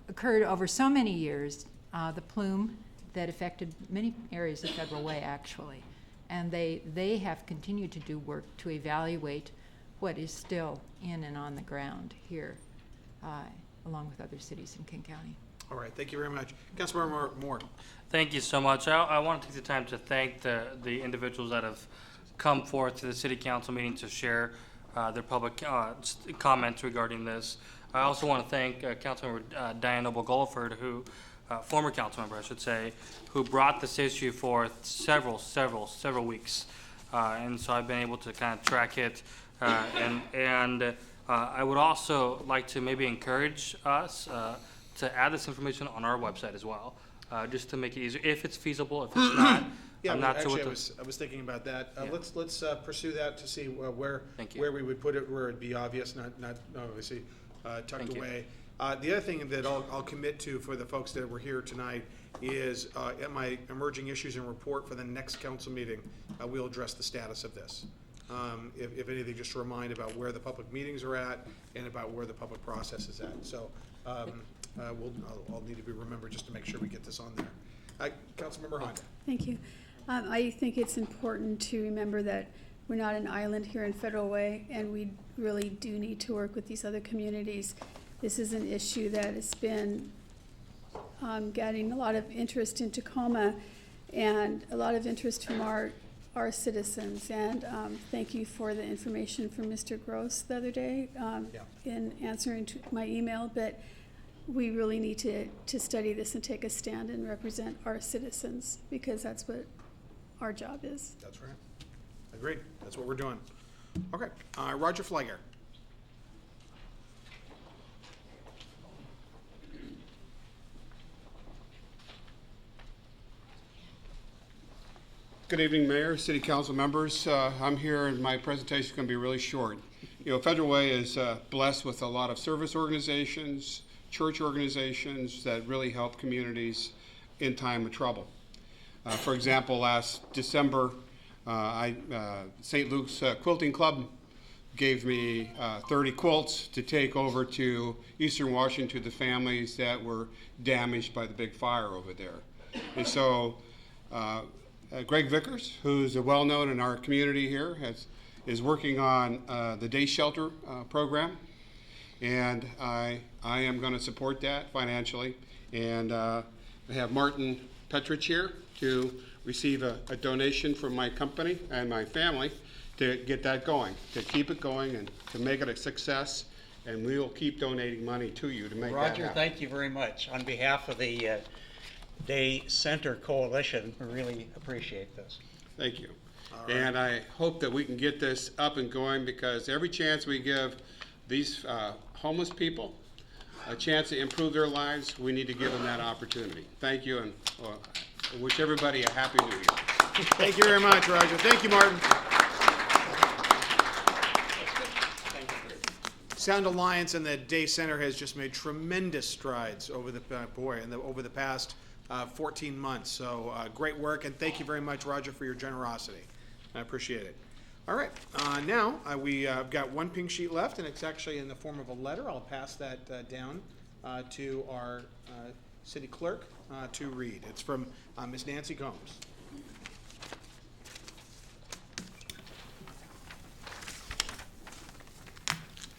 occurred over so many years, the plume that affected many areas of Federal Way, actually. And they have continued to do work to evaluate what is still in and on the ground here, along with other cities in King County. All right, thank you very much. Councilmember Moore. Thank you so much. I want to take the time to thank the individuals that have come forth to the City Council meeting to share their public comments regarding this. I also want to thank Councilmember Diane Noble-Gulliford, who, former council member, I should say, who brought this issue forth several weeks. And so I've been able to kind of track it. I would also like to maybe encourage us to add this information on our website as well, just to make it easier, if it's feasible. If it's not, Yeah, I'm not actually, sure I was thinking about that. Yeah. Let's pursue that to see where we would put it, where it'd be obvious, not obviously tucked Thank you. away. The other thing that I'll commit to for the folks that were here tonight is at my emerging issues and report for the next council meeting, we'll address the status of this. If anything, just to remind about where the public meetings are at and about where the public process is at. So I'll need to be remembered just to make sure we get this on there. Councilmember Honda. Thank you. I think it's important to remember that we're not an island here in Federal Way, and we really do need to work with these other communities. This is an issue that has been getting a lot of interest in Tacoma and a lot of interest from our citizens. And thank you for the information from Mr. Gross the other day in answering to my email. But we really need to study this and take a stand and represent our citizens, because that's what our job is. That's right. Agreed. That's what we're doing. Okay. Roger Fleger. Good evening, Mayor, City Council members. I'm here, and my presentation is going to be really short. You know, Federal Way is blessed with a lot of service organizations, church organizations that really help communities in time of trouble. For example, last December, St. Luke's Quilting Club gave me 30 quilts to take over to Eastern Washington to the families that were damaged by the big fire over there. And so Greg Vickers, who's well-known in our community here, is working on the day shelter program, and I am going to support that financially. And I have Martin Petrich here to receive a donation from my company and my family to get that going, to keep it going and to make it a success. And we will keep donating money to you to make that happen. Roger, thank you very much. On behalf of the Day Center Coalition, we really appreciate this. Thank you. And I hope that we can get this up and going, because every chance we give these homeless people a chance to improve their lives, we need to give them that opportunity. Thank you, and I wish everybody a happy new year. Thank you very much, Roger. Thank you, Martin. Sound Alliance and the Day Center has just made tremendous strides over the over the past 14 months. So great work, and thank you very much, Roger, for your generosity. I appreciate it. All right, now we've got one pink sheet left, and it's actually in the form of a letter. I'll pass that down to our city clerk. to read. It's from Ms. Nancy Combs.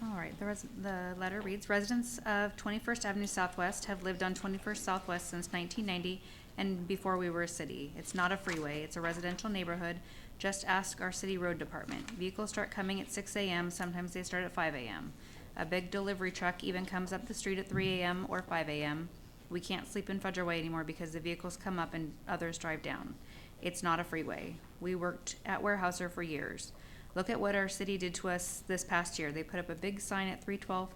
All right, the letter reads, residents of 21st Avenue Southwest have lived on 21st Southwest since 1990 and before we were a city. It's not a freeway, it's a residential neighborhood. Just ask our city road department. Vehicles start coming at 6 a.m., sometimes they start at 5 a.m. A big delivery truck even comes up the street at 3 a.m. or 5 a.m. We can't sleep in Fudger Way anymore because the vehicles come up and others drive down. It's not a freeway. We worked at Warehouser for years. Look at what our city did to us this past year. They put up a big sign at 312th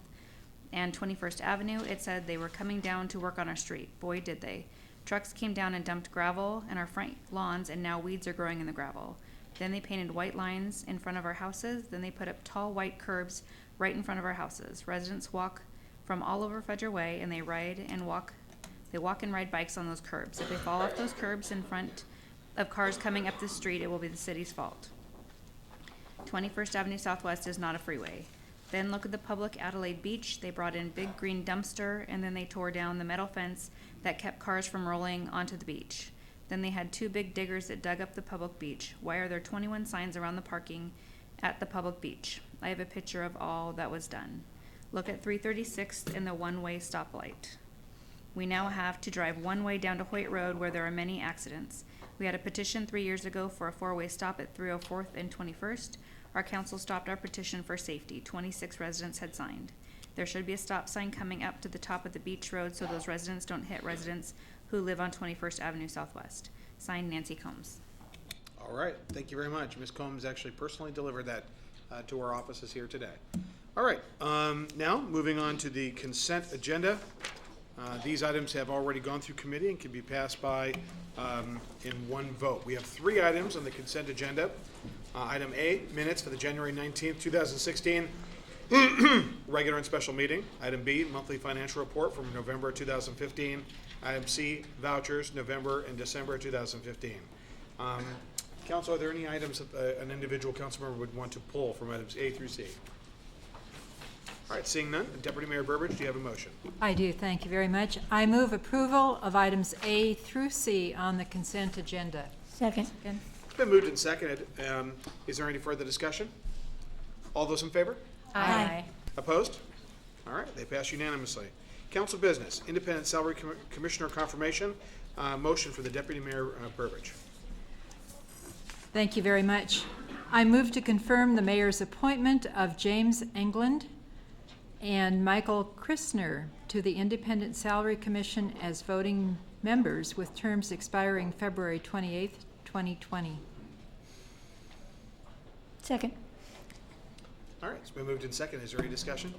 and 21st Avenue. It said they were coming down to work on our street. Boy, did they. Trucks came down and dumped gravel in our front lawns, and now weeds are growing in the gravel. Then they painted white lines in front of our houses. Then they put up tall white curbs right in front of our houses. Residents walk from all over Fudger Way, and they walk and ride bikes on those curbs. If they fall off those curbs in front of cars coming up the street, it will be the city's fault. 21st Avenue Southwest is not a freeway. Then look at the public Adelaide Beach. They brought in big green dumpster, and then they tore down the metal fence that kept cars from rolling onto the beach. Then they had 2 big diggers that dug up the public beach. Why are there 21 signs around the parking at the public beach? I have a picture of all that was done. Look at 336th and the one-way stoplight. We now have to drive one way down to Hoyt Road where there are many accidents. We had a petition 3 years ago for a 4-way stop at 304th and 21st. Our council stopped our petition for safety. 26 residents had signed. There should be a stop sign coming up to the top of the beach road so those residents don't hit residents who live on 21st Avenue Southwest. Signed, Nancy Combs. All right, thank you very much. Ms. Combs actually personally delivered that to our offices here today. All right, now moving on to the consent agenda. These items have already gone through committee and can be passed by in one vote. We have 3 items on the consent agenda. Item A, minutes for the January 19th, 2016 regular and special meeting. Item B, monthly financial report from November 2015. Item C, vouchers, November and December 2015. Council, are there any items that an individual council member would want to pull from items A through C? All right, seeing none, Deputy Mayor Burbidge, do you have a motion? I do, thank you very much. I move approval of items A through C on the consent agenda. Second. It's been moved and seconded. Is there any further discussion? All those in favor? Aye. Opposed? All right, they pass unanimously. Council business, independent salary commissioner confirmation. Motion for the Deputy Mayor Burbidge. Thank you very much. I move to confirm the mayor's appointment of James England and Michael Christner to the Independent Salary Commission as voting members with terms expiring February 28th, 2020. Second. All right, it's been moved and seconded. Is there any discussion?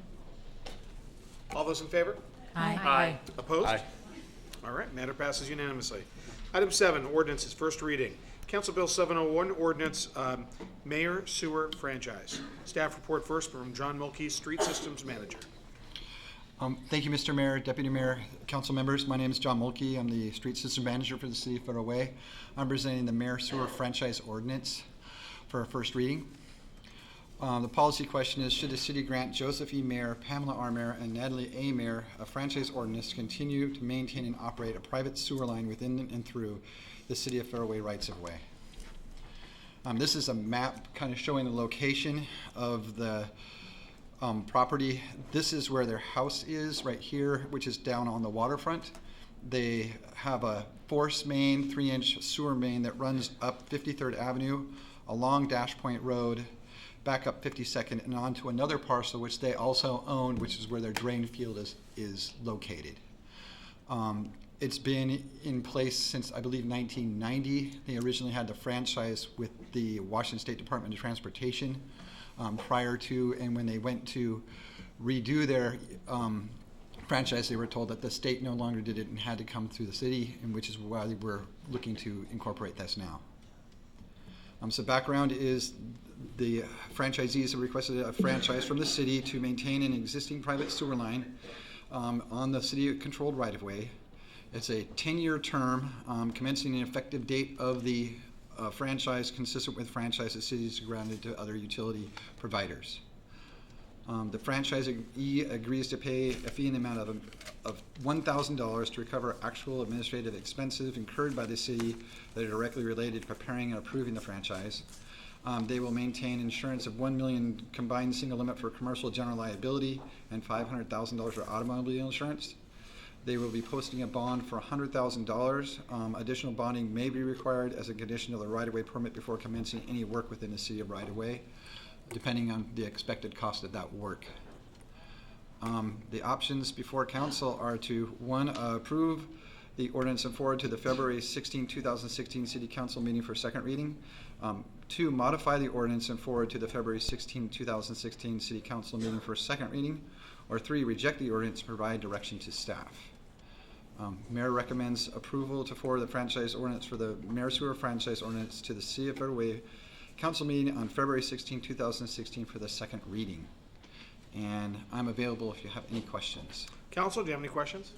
All those in favor? Aye. Aye. Opposed? Aye. All right, matter passes unanimously. Item 7, ordinances, first reading. Council Bill 701, ordinance mayor sewer franchise. Staff report first from John Mulkey, Street Systems Manager. Thank you, Mr. Mayor, Deputy Mayor, council members. My name is John Mulkey. I'm the Street System Manager for the City of Federal Way. I'm presenting the mayor sewer franchise ordinance for a first reading. The policy question is, should the city grant Joseph E. Mayer, Pamela R. Mayer, and Natalie A. Mayer a franchise ordinance to continue to maintain and operate a private sewer line within and through the City of Federal Way rights of way? This is a map kind of showing the location of the property. This is where their house is right here, which is down on the waterfront. They have a force main, 3-inch sewer main that runs up 53rd Avenue, along Dash Point Road, back up 52nd, and onto another parcel which they also own, which is where their drain field is located. It's been in place since, I believe, 1990. They originally had the franchise with the Washington State Department of Transportation prior to, and when they went to redo their franchise, they were told that the state no longer did it and had to come through the city, and which is why we're looking to incorporate this now. So background is the franchisees have requested a franchise from the city to maintain an existing private sewer line on the city-controlled right-of-way. It's a 10-year term, commencing an effective date of the franchise consistent with franchises cities granted to other utility providers. The franchisee agrees to pay a fee in the amount of $1,000 to recover actual administrative expenses incurred by the city that are directly related to preparing and approving the franchise. They will maintain insurance of $1 million combined single limit for commercial general liability and $500,000 for automobile insurance. They will be posting a bond for $100,000. Additional bonding may be required as a condition of the right-of-way permit before commencing any work within the city of right-of-way, depending on the expected cost of that work. The options before council are to, 1, approve the ordinance and forward to the February 16, 2016 City Council meeting for second reading. 2, modify the ordinance and forward to the February 16, 2016 City Council meeting for second reading. Or 3, reject the ordinance and provide direction to staff. Mayor recommends approval to forward the franchise ordinance for the Mayor Sewer franchise ordinance to the City of Federal Way Council meeting on February 16, 2016 for the second reading. And I'm available if you have any questions. Council, do you have any questions?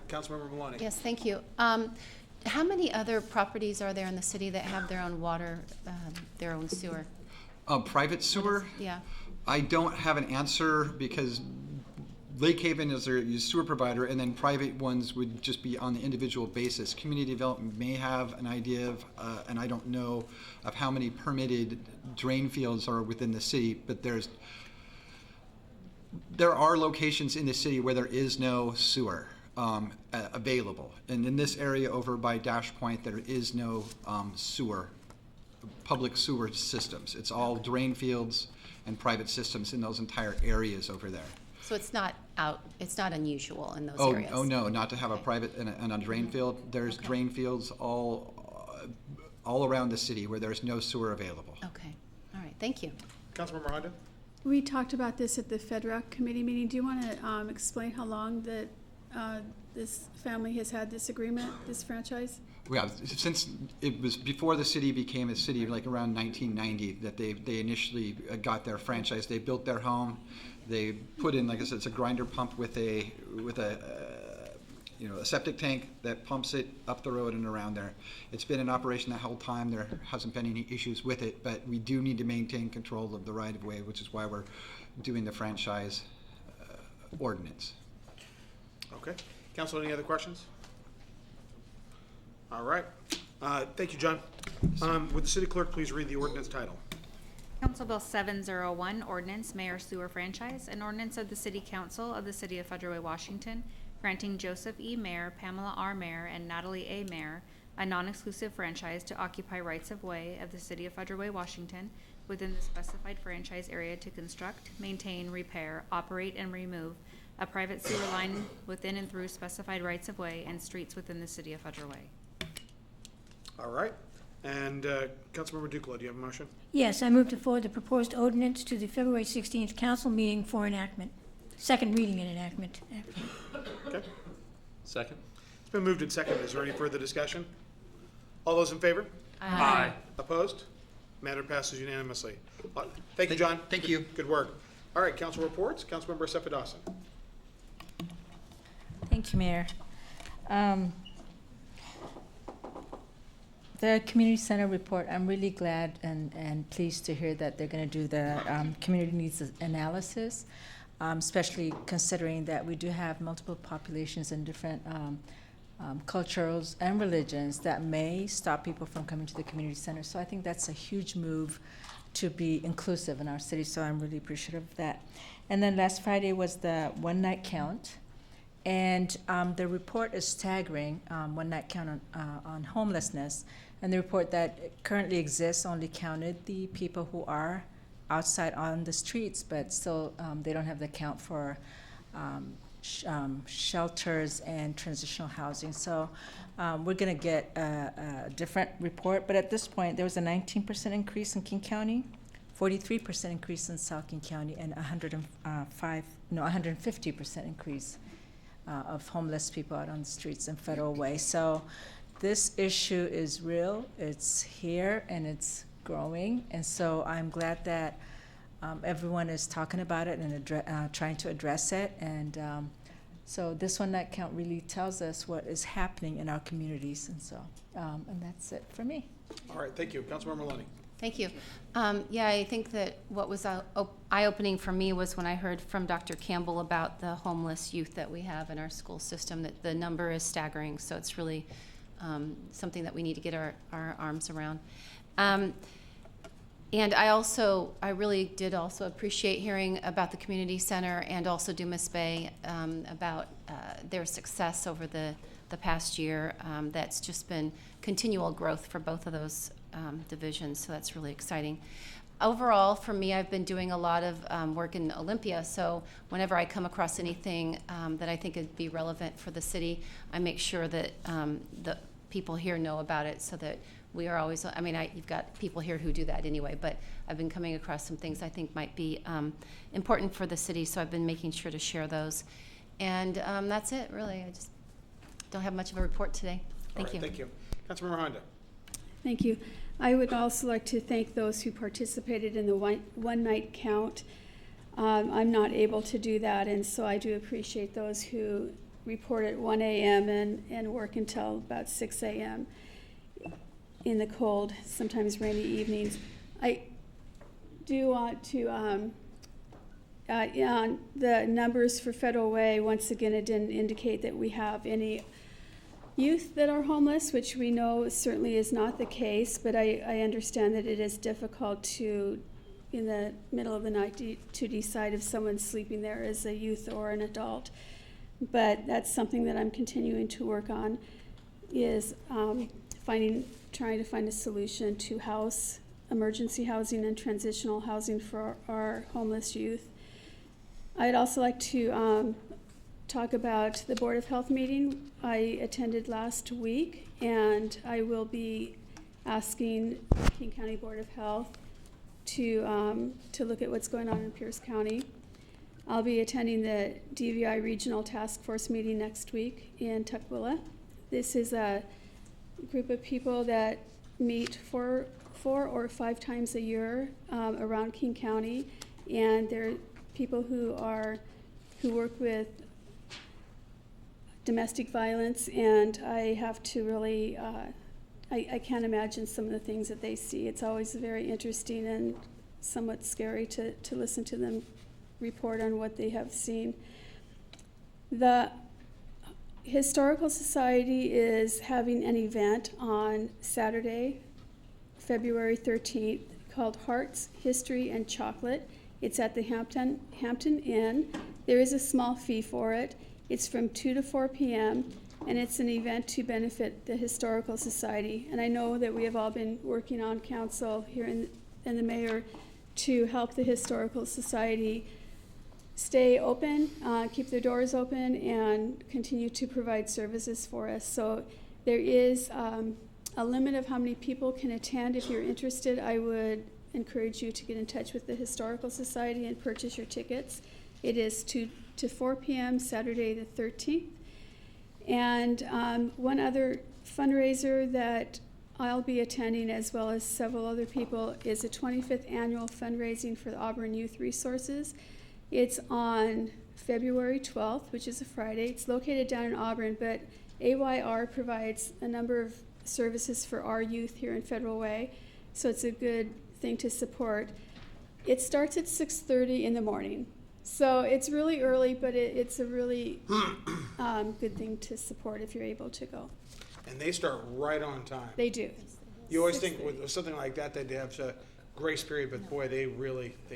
Councilmember Maloney. Yes, thank you. How many other properties are there in the city that have their own water, their own sewer? Private sewer? Yeah. I don't have an answer because Lake Haven is their sewer provider, and then private ones would just be on the individual basis. Community development may have an idea of, and I don't know, of how many permitted drain fields are within the city, but there are locations in the city where there is no sewer available. And in this area over by Dash Point, there is no public sewer systems. It's all drain fields and private systems in those entire areas over there. So it's not unusual in those Oh, areas? oh no, not to have a private and a drain field. There's drain fields all around the city where there's no sewer available. Okay, all right, thank you. Councilmember Honda? We talked about this at the FEDRA committee meeting. Do you want to explain how long that this family has had this agreement, this franchise? Yeah, since it was before the city became a city, like around 1990, that they initially got their franchise. They built their home. They put in, like I said, it's a grinder pump with a septic tank that pumps it up the road and around there. It's been in operation the whole time. There hasn't been any issues with it, but we do need to maintain control of the right-of-way, which is why we're doing the franchise ordinance. Okay. Council, any other questions? All right. Thank you, John. Would the city clerk please read the ordinance title? Council Bill 701, Ordinance Mayor Sewer Franchise, an ordinance of the City Council of the City of Federal Way, Washington, granting Joseph E. Mayer, Pamela R. Mayer, and Natalie A. Mayer a non-exclusive franchise to occupy rights-of-way of the City of Federal Way, Washington, within the specified franchise area to construct, maintain, repair, operate, and remove a private sewer line within and through specified rights-of-way and streets within the City of Federal Way. All right. And Councilmember Duclos, do you have a motion? Yes, I move to forward the proposed ordinance to the February 16th council meeting for enactment. Second reading and enactment. Okay. Second. It's been moved and seconded. Is there any further discussion? All those in favor? Aye. Opposed? Matter passes unanimously. Thank you, John. Thank you. Good work. All right, council reports. Councilmember Sepidawson. Thank you, Mayor. The community center report, I'm really glad and pleased to hear that they're going to do the community needs analysis, especially considering that we do have multiple populations and different cultures and religions that may stop people from coming to the community center. So I think that's a huge move to be inclusive in our city, so I'm really appreciative of that. And then last Friday was the one-night count. And the report is staggering, one night count on homelessness. And the report that currently exists only counted the people who are outside on the streets, but still they don't have the count for shelters and transitional housing. So we're going to get a different report. But at this point, there was a 19% increase in King County, 43% increase in South King County, and 150% increase of homeless people out on the streets in Federal Way. So this issue is real, it's here, and it's growing. And so I'm glad that everyone is talking about it and trying to address it. And so this one night count really tells us what is happening in our communities. And so, and that's it for me. All right, thank you. Councilmember Maloney. Thank you. Yeah, I think that what was eye-opening for me was when I heard from Dr. Campbell about the homeless youth that we have in our school system, that the number is staggering, so it's really something that we need to get our arms around. And I really did also appreciate hearing about the community center and also Dumas Bay, about their success over the past year. That's just been continual growth for both of those divisions, so that's really exciting. Overall, for me, I've been doing a lot of work in Olympia, so whenever I come across anything that I think would be relevant for the city, I make sure that the people here know about it, so that we are always, you've got people here who do that anyway, but I've been coming across some things I think might be important for the city, so I've been making sure to share those. And that's it, really. I just don't have much of a report today. Thank you. Thank you. Councilmember Honda. Thank you. I would also like to thank those who participated in the one night count. I'm not able to do that, and so I do appreciate those who report at 1 a.m. and work until about 6 a.m. in the cold, sometimes rainy evenings. I do want to, on the numbers for Federal Way, once again, it didn't indicate that we have any youth that are homeless, which we know certainly is not the case, but I understand that it is difficult to, in the middle of the night, to decide if someone's sleeping there as a youth or an adult. But that's something that I'm continuing to work on, is trying to find a solution to house emergency housing and transitional housing for our homeless youth. I'd also like to talk about the Board of Health meeting I attended last week, and I will be asking King County Board of Health to look at what's going on in Pierce County. I'll be attending the DVI Regional Task Force meeting next week in Tukwila. This is a group of people that meet four or 5 times a year around King County, and they're people who work with domestic violence, and I have to really, I can't imagine some of the things that they see. It's always very interesting and somewhat scary to listen to them report on what they have seen. The Historical Society is having an event on Saturday, February 13th, called Hearts, History, and Chocolate. It's at the Hampton Inn. There is a small fee for it. It's from 2 to 4 p.m., and it's an event to benefit the Historical Society. And I know that we have all been working on council here and the mayor to help the Historical Society stay open, keep their doors open, and continue to provide services for us. So there is a limit of how many people can attend. If you're interested, I would encourage you to get in touch with the Historical Society and purchase your tickets. It is 2 to 4 p.m. Saturday the 13th. And one other fundraiser that I'll be attending, as well as several other people, is the 25th annual fundraising for the Auburn Youth Resources. It's on February 12th, which is a Friday. It's located down in Auburn, but AYR provides a number of services for our youth here in Federal Way, so it's a good thing to support. It starts at 6:30 in the morning, so it's really early, but it's a really good thing to support if you're able to go. And they start right on time. They do. You always think with something like that, they'd have a grace period, but boy, they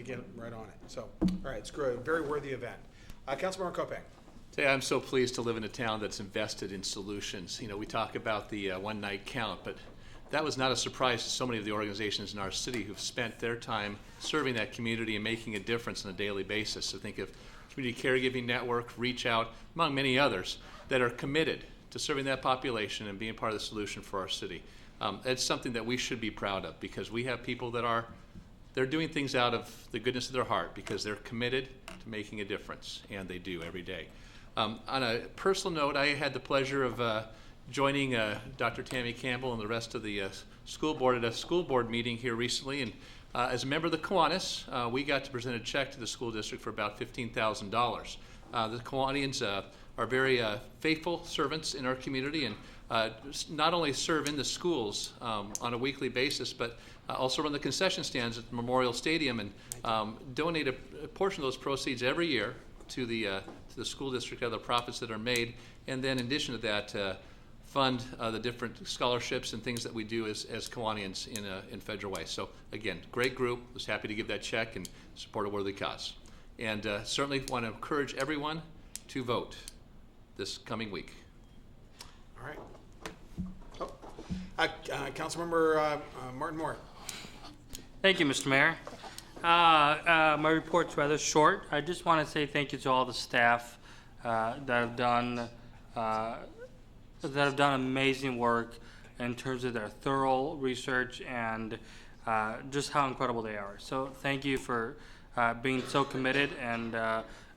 get right on it. So, all right, it's great. Very worthy event. Councilmember Kopang. I'm so pleased to live in a town that's invested in solutions. You know, we talk about the one night count, but that was not a surprise to so many of the organizations in our city who've spent their time serving that community and making a difference on a daily basis. So think of Community Caregiving Network, Reach Out, among many others that are committed to serving that population and being part of the solution for our city. It's something that we should be proud of, because we have people that they're doing things out of the goodness of their heart because they're committed to making a difference, and they do every day. On a personal note, I had the pleasure of joining Dr. Tammy Campbell and the rest of the school board at a school board meeting here recently, and as a member of the Kiwanis, we got to present a check to the school district for about $15,000. The Kiwanians are very faithful servants in our community, and not only serve in the schools on a weekly basis, but Also run the concession stands at Memorial Stadium and donate a portion of those proceeds every year to the school district out of the profits that are made. And then in addition to that, fund the different scholarships and things that we do as Kiwanians in Federal Way. So again, great group. Was happy to give that check and support a worthy cause. And certainly want to encourage everyone to vote this coming week. All right. Councilmember Martin Moore. Thank you, Mr. Mayor. My report's rather short. I just want to say thank you to all the staff that have done amazing work in terms of their thorough research and just how incredible they are. So thank you for being so committed and,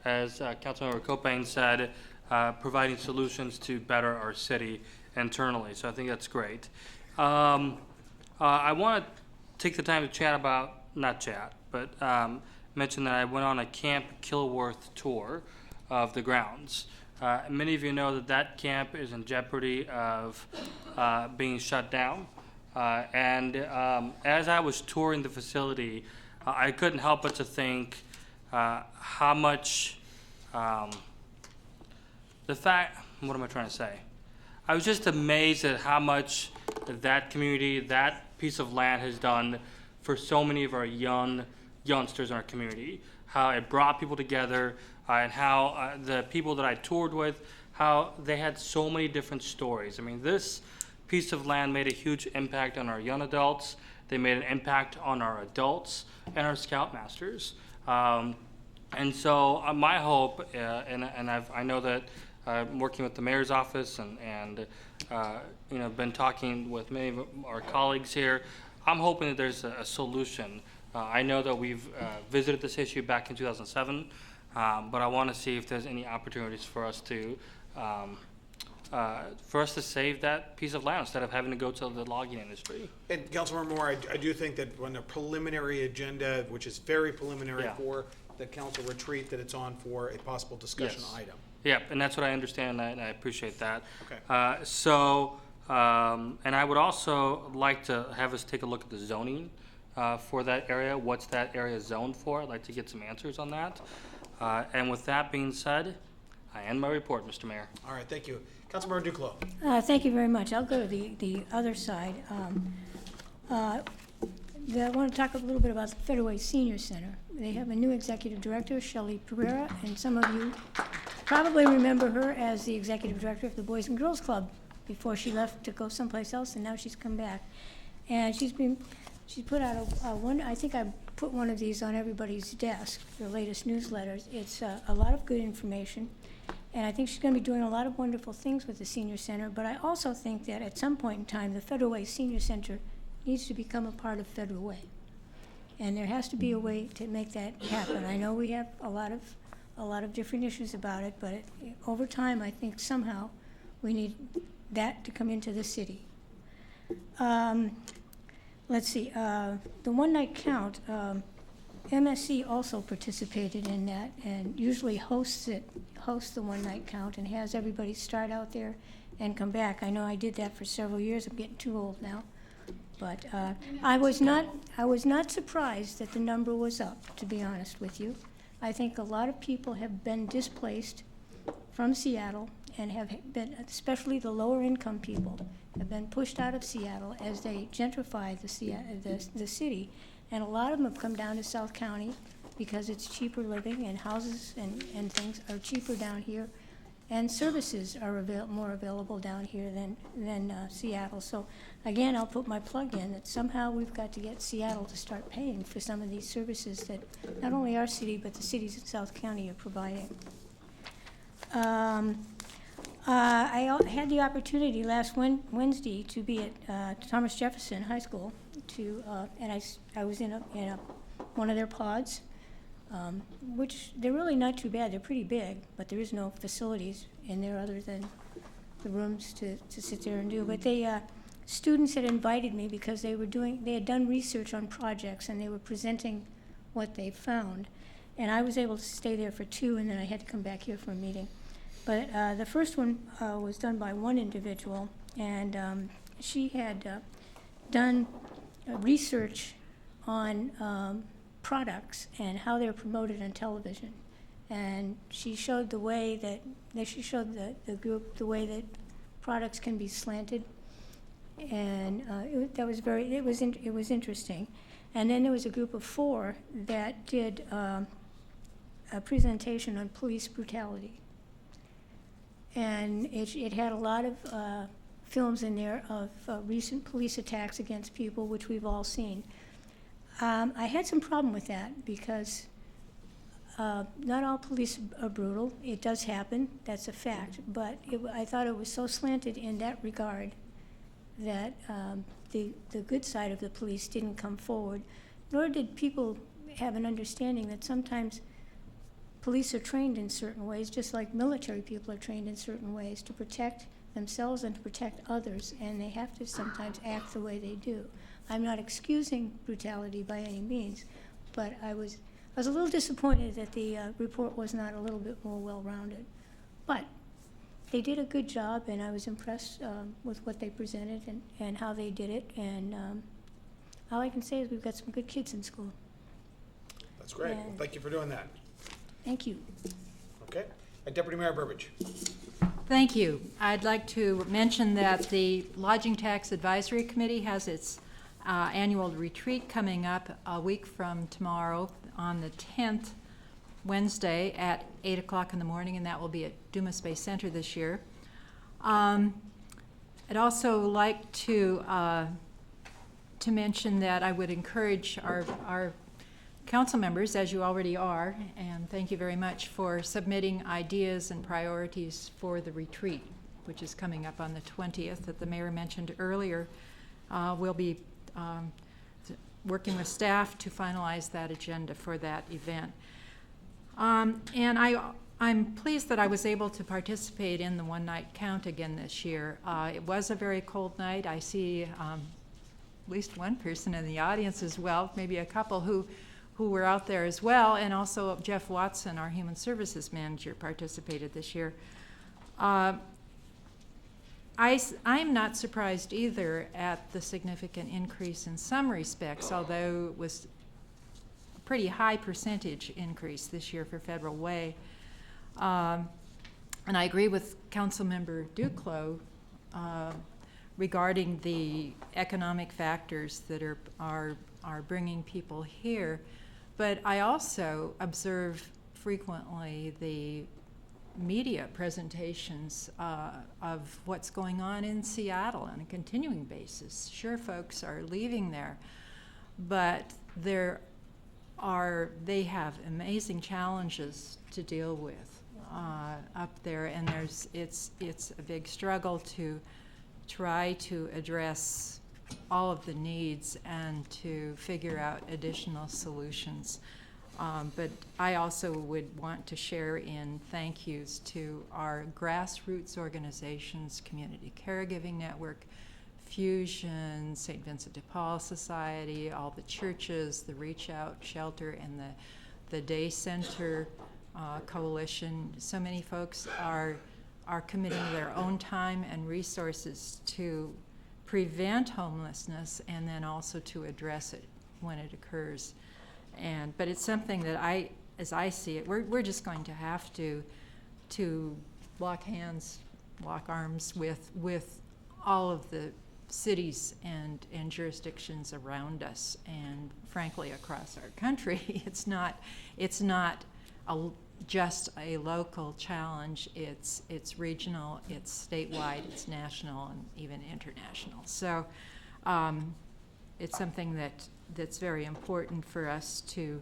as Councilmember Copain said, providing solutions to better our city internally. So I think that's great. I want to take the time to chat about, not chat, but mention that I went on a Camp Kilworth tour of the grounds. Many of you know that camp is in jeopardy of being shut down. As I was touring the facility, I couldn't help but to think how much, what am I trying to say? I was just amazed at how much that community, that piece of land has done for so many of our youngsters in our community. How it brought people together, and how the people that I toured with, how they had so many different stories. I mean, this piece of land made a huge impact on our young adults. They made an impact on our adults and our scoutmasters. And so my hope, I know that I'm working with the mayor's office and been talking with many of our colleagues here. I'm hoping that there's a solution. I know that we've visited this issue back in 2007, but I want to see if there's any opportunities for us to save that piece of land instead of having to go to the logging industry. And Councilmember Moore, I do think that when the preliminary agenda, which is very preliminary for the council retreat, that it's on for a possible discussion item. Yeah, and that's what I understand, and I appreciate that. Okay. And I would also like to have us take a look at the zoning for that area. What's that area zoned for? I'd like to get some answers on that. And with that being said, I end my report, Mr. Mayor. All right, thank you. Councilmember Duclos. Thank you very much. I'll go to the other side. I want to talk a little bit about the Federal Way Senior Center. They have a new executive director, Shelley Pereira, and some of you probably remember her as the executive director of the Boys and Girls Club before she left to go someplace else, and now she's come back. And she put out I think I put one of these on everybody's desk, the latest newsletters. It's a lot of good information, and I think she's going to be doing a lot of wonderful things with the Senior Center, but I also think that at some point in time, the Federal Way Senior Center needs to become a part of Federal Way. And there has to be a way to make that happen. I know we have a lot of different issues about it, but over time, I think somehow we need that to come into the city. Let's see, the one-night count, MSC also participated in that and usually hosts the one-night count and has everybody start out there and come back. I know I did that for several years. I'm getting too old now. But I was not surprised that the number was up, to be honest with you. I think a lot of people have been displaced from Seattle and have been, especially the lower income people, have been pushed out of Seattle as they gentrify the city. And a lot of them have come down to South County because it's cheaper living and houses and things are cheaper down here. And services are more available down here than Seattle. So again, I'll put my plug in that somehow we've got to get Seattle to start paying for some of these services that not only our city, but the cities in South County are providing. I had the opportunity last Wednesday to be at Thomas Jefferson High School and I was in one of their pods. Which they're really not too bad. They're pretty big, but there is no facilities in there other than the rooms to sit there and do. But students had invited me because they had done research on projects and they were presenting what they found. And I was able to stay there for 2, and then I had to come back here for a meeting. But the first one was done by one individual, and she had done research on products and how they're promoted on television. And she showed the way that she showed the group the way that products can be slanted, and it was interesting. And then there was a group of 4 that did a presentation on police brutality, and it had a lot of films in there of recent police attacks against people, which we've all seen. I had some problem with that because not all police are brutal. It does happen, that's a fact, but I thought it was so slanted in that regard that the good side of the police didn't come forward, nor did people have an understanding that sometimes police are trained in certain ways, just like military people are trained in certain ways to protect themselves and to protect others, and they have to sometimes act the way they do. I'm not excusing brutality by any means, but I was a little disappointed that the report was not a little bit more well-rounded. But they did a good job, and I was impressed with what they presented and how they did it. And all I can say is we've got some good kids in school. That's great. Well, thank you for doing that. Thank you. Okay. Deputy Mayor Burbidge. Thank you. I'd like to mention that the Lodging Tax Advisory Committee has its annual retreat coming up a week from tomorrow on the 10th, Wednesday at 8 o'clock in the morning, and that will be at Dumas Bay Center this year. I'd also like to mention that I would encourage our council members, as you already are, and thank you very much for submitting ideas and priorities for the retreat, which is coming up on the 20th that the mayor mentioned earlier. We'll be working with staff to finalize that agenda for that event. And I'm pleased that I was able to participate in the one-night count again this year. It was a very cold night. I see at least one person in the audience as well, maybe a couple who were out there as well, and also Jeff Watson, our Human Services Manager, participated this year. I'm not surprised either at the significant increase in some respects, although it was a pretty high percentage increase this year for Federal Way. And I agree with Councilmember Duclos regarding the economic factors that are bringing people here. But I also observe frequently the media presentations of what's going on in Seattle on a continuing basis. Sure, folks are leaving there, but they have amazing challenges to deal with up there, and it's a big struggle to try to address all of the needs and to figure out additional solutions. But I also would want to share in thank yous to our grassroots organizations, Community Caregiving Network, Fusion, St. Vincent de Paul Society, all the churches, the Reach Out Shelter, and the Day Center Coalition. So many folks are committing their own time and resources to prevent homelessness and then also to address it when it occurs. But it's something that as I see it, we're just going to have to lock hands, lock arms with all of the cities and jurisdictions around us, and frankly across our country. It's not just a local challenge. It's regional, it's statewide, it's national, and even international. So it's something that's very important for us to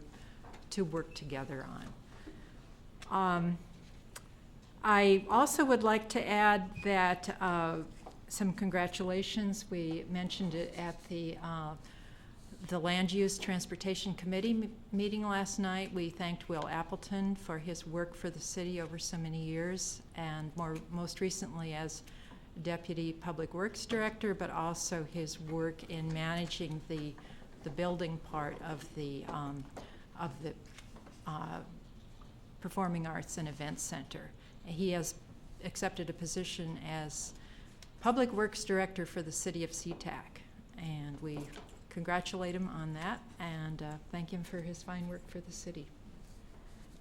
work together on. I also would like to add that some congratulations. We mentioned it at the Land Use Transportation Committee meeting last night. We thanked Will Appleton for his work for the city over so many years, and most recently as Deputy Public Works Director, but also his work in managing the building part of the Performing Arts and Events Center. He has accepted a position as Public Works Director for the city of SeaTac, and we congratulate him on that and thank him for his fine work for the city.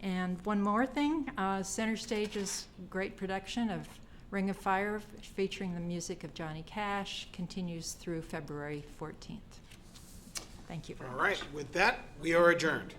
And one more thing, Center Stage's great production of Ring of Fire featuring the music of Johnny Cash continues through February 14th. Thank you very much. All right, with that, we are adjourned.